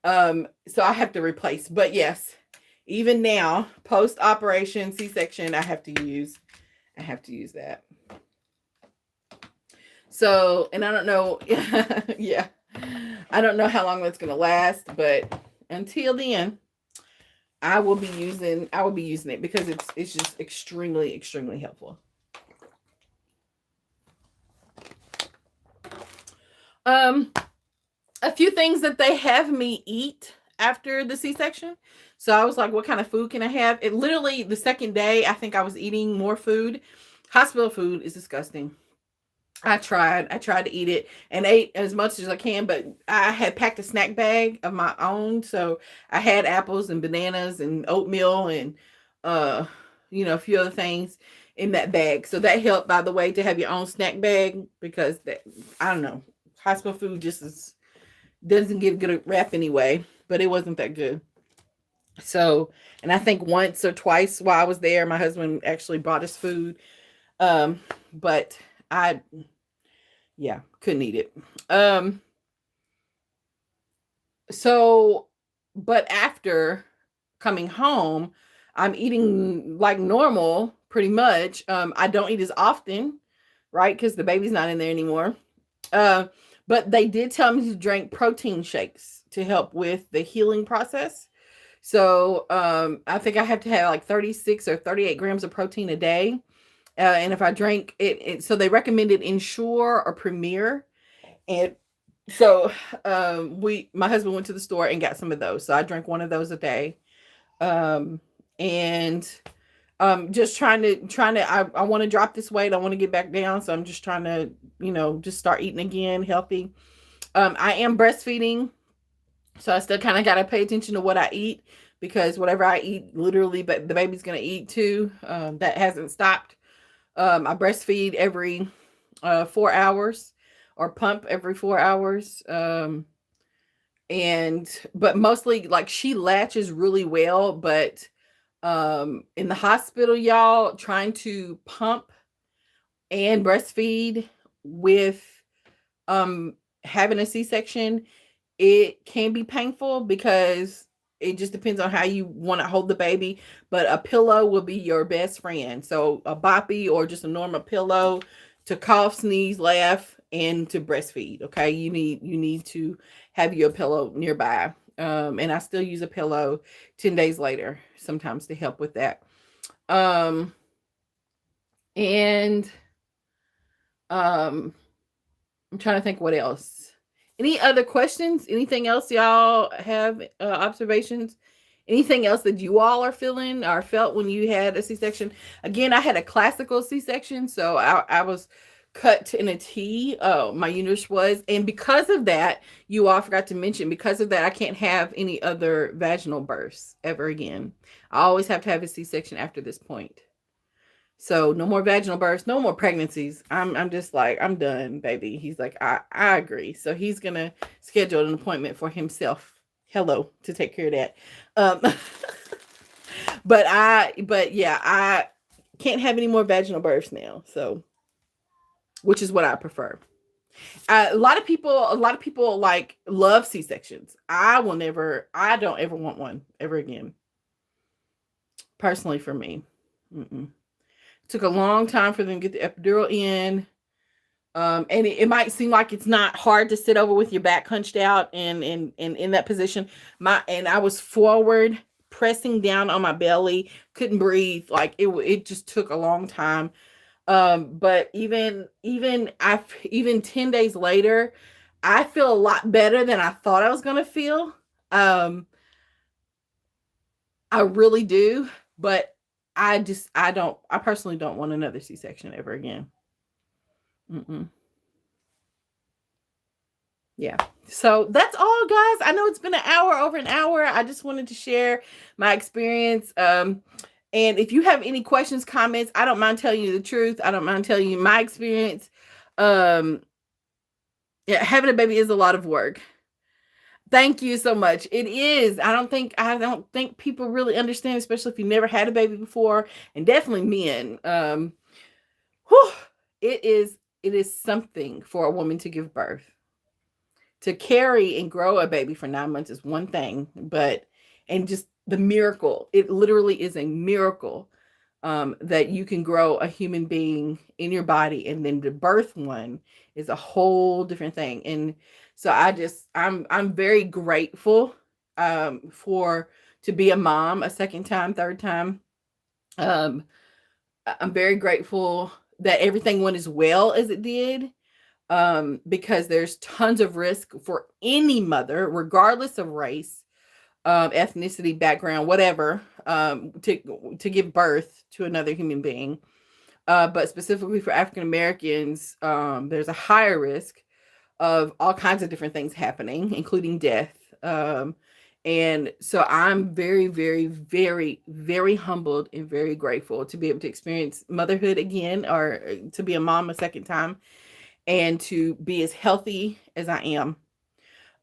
Speaker 1: So I have to replace. But yes, even now, post operation C-section, I have to use that. So, and I don't know, yeah, I don't know how long that's gonna last, but until then, I will be using it because it's just extremely, extremely helpful. A few things that they have me eat after the C-section. So I was like, what kind of food can I have? It literally, the second day, I think I was eating more food. Hospital food is disgusting. I tried to eat it and ate as much as I can, but I had packed a snack bag of my own. So I had apples and bananas and oatmeal and, a few other things in that bag. So that helped, by the way, to have your own snack bag, because I don't know, hospital food just doesn't get good rap anyway, but it wasn't that good. So, and I think once or twice while I was there, my husband actually brought us food. But I couldn't eat it. So, but after coming home, I'm eating like normal pretty much. I don't eat as often, right? Because the baby's not in there anymore. But they did tell me to drink protein shakes to help with the healing process. So I think I have to have like 36 or 38 grams of protein a day. And if I drank it, so they recommended Ensure or Premier. And so my husband went to the store and got some of those. So I drank one of those a day. And just trying to I want to drop this weight. I want to get back down. So I'm just trying to, just start eating again, healthy. I am breastfeeding. So I still kind of got to pay attention to what I eat, because whatever I eat, literally, but the baby's going to eat too. That hasn't stopped. I breastfeed every 4 hours, or pump every 4 hours. But mostly, like, she latches really well, but in the hospital, y'all, trying to pump and breastfeed with having a C-section, it can be painful, because it just depends on how you want to hold the baby. But a pillow will be your best friend. So a boppy or just a normal pillow to cough, sneeze, laugh, and to breastfeed. Okay, you need to have your pillow nearby. And I still use a pillow 10 days later sometimes to help with that. And I'm trying to think what else. Any other questions? Anything else y'all have observations? Anything else that you all are feeling or felt when you had a C-section? Again, I had a classical C-section, so I was cut in a T. My uterus was, and because of that, you all forgot to mention, because of that, I can't have any other vaginal births ever again. I always have to have a C-section after this point. So no more vaginal births, no more pregnancies. I'm just like, I'm done, baby. He's like, I agree. So he's gonna schedule an appointment for himself. Hello, to take care of that. But yeah, I can't have any more vaginal births now. So, which is what I prefer. A lot of people like love C-sections. I don't ever want one ever again. Personally, for me. Took a long time for them to get the epidural in. And it might seem like it's not hard to sit over with your back hunched out and in that position. And I was forward, pressing down on my belly, couldn't breathe. Like it just took a long time. But even 10 days later, I feel a lot better than I thought I was gonna feel. I really do, but I personally don't want another C-section ever again. Yeah. So that's all, guys. I know it's been over an hour. I just wanted to share my experience. And if you have any questions, comments, I don't mind telling you the truth. I don't mind telling you my experience. Um, yeah, having a baby is a lot of work. Thank you so much. It is. I don't think people really understand, especially if you never had a baby before, and definitely men. Whew, it is something for a woman to give birth. To carry and grow a baby for 9 months is one thing, but and just the miracle. It literally is a miracle that you can grow a human being in your body, and then to birth one is a whole different thing. And so I'm very grateful for to be a mom a second time, third time. Um, I'm very grateful that everything went as well as it did, because there's tons of risk for any mother, regardless of race, ethnicity, background, whatever, to give birth to another human being. But specifically for African Americans, there's a higher risk of all kinds of different things happening, including death. And so I'm very, very, very, very humbled and very grateful to be able to experience motherhood again, or to be a mom a second time, and to be as healthy as I am.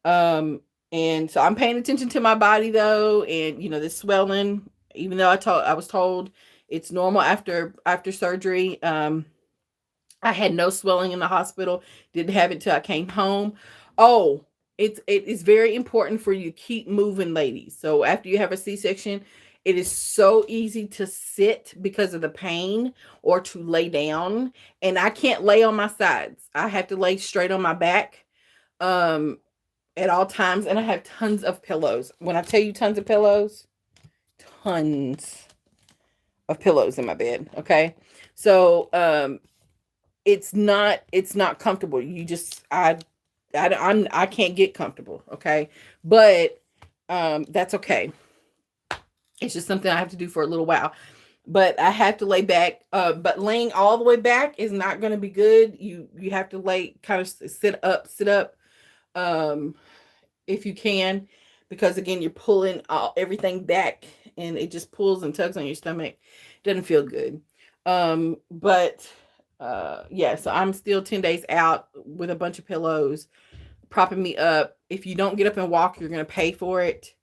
Speaker 1: Um, and so I'm paying attention to my body though, and this swelling, even though I was told it's normal after surgery. I had no swelling in the hospital, didn't have it till I came home. Oh, it is very important for you to keep moving, ladies. So after you have a C-section, it is so easy to sit because of the pain, or to lay down. And I can't lay on my sides. I have to lay straight on my back at all times. And I have tons of pillows. When I tell you tons of pillows, tons of pillows in my bed. Okay. So it's not comfortable. You just I can't get comfortable, okay? But that's okay. It's just something I have to do for a little while. But I have to lay back. But laying all the way back is not going to be good. You have to lay, kind of sit up, if you can, because again, you're pulling everything back, and it just pulls and tugs on your stomach. Doesn't feel good. But yeah, so I'm still 10 days out with a bunch of pillows propping me up. If you don't get up and walk, you're going to pay for it.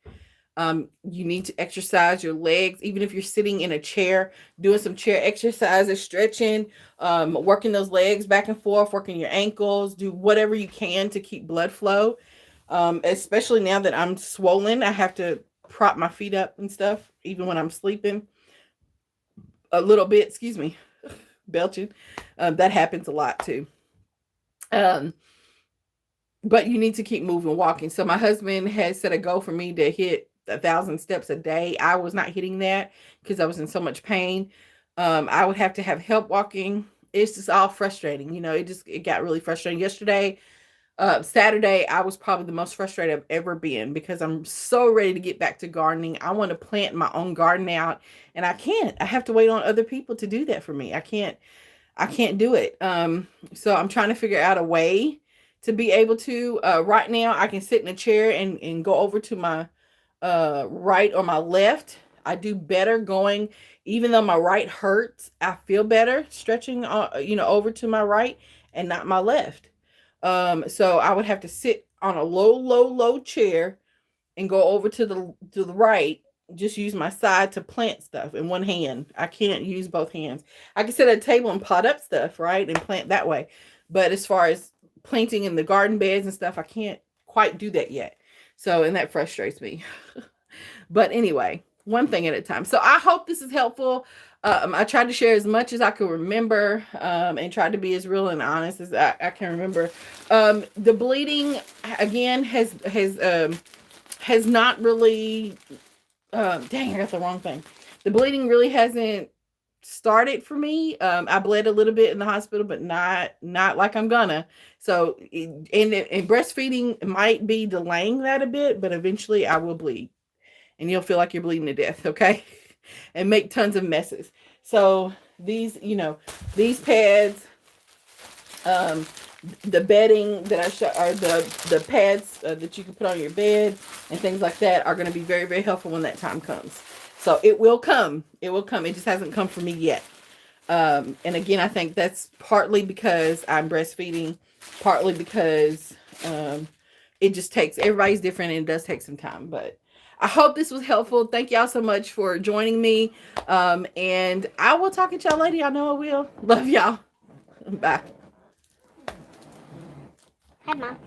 Speaker 1: You need to exercise your legs, even if you're sitting in a chair, doing some chair exercises, stretching, working those legs back and forth, working your ankles, do whatever you can to keep blood flow. Especially now that I'm swollen, I have to prop my feet up and stuff, even when I'm sleeping a little bit, excuse me, belching. That happens a lot too. But you need to keep moving, walking. So my husband has set a goal for me to hit 1,000 steps a day. I was not hitting that because I was in so much pain. I would have to have help walking. It's just all frustrating. It got really frustrating. Yesterday, Saturday, I was probably the most frustrated I've ever been, because I'm so ready to get back to gardening. I want to plant my own garden out, and I can't. I have to wait on other people to do that for me. I can't do it. So I'm trying to figure out a way to be able to. Right now, I can sit in a chair and go over to my right or my left. I do better going, even though my right hurts, I feel better stretching over to my right and not my left. So I would have to sit on a low chair and go over to the right, just use my side to plant stuff in one hand. I can't use both hands. I can sit at a table and pot up stuff, right, and plant that way. But as far as planting in the garden beds and stuff, I can't quite do that yet. So, and that frustrates me. But anyway, one thing at a time. So I hope this is helpful. I tried to share as much as I could remember, and tried to be as real and honest as I can remember. The bleeding again has not really. Dang, I got the wrong thing. The bleeding really hasn't started for me. I bled a little bit in the hospital, but not like I'm gonna. So, and breastfeeding might be delaying that a bit, but eventually I will bleed, and you'll feel like you're bleeding to death, okay? And make tons of messes. So these pads, the bedding that I show, or the pads that you can put on your bed and things like that are going to be very, very helpful when that time comes. So it will come. It will come. It just hasn't come for me yet. And again, I think that's partly because I'm breastfeeding, partly because it just takes, everybody's different and it does take some time. But I hope this was helpful. Thank y'all so much for joining me. And I will talk to y'all later. I know I will. Love y'all. Bye.
Speaker 2: Hi, Mom.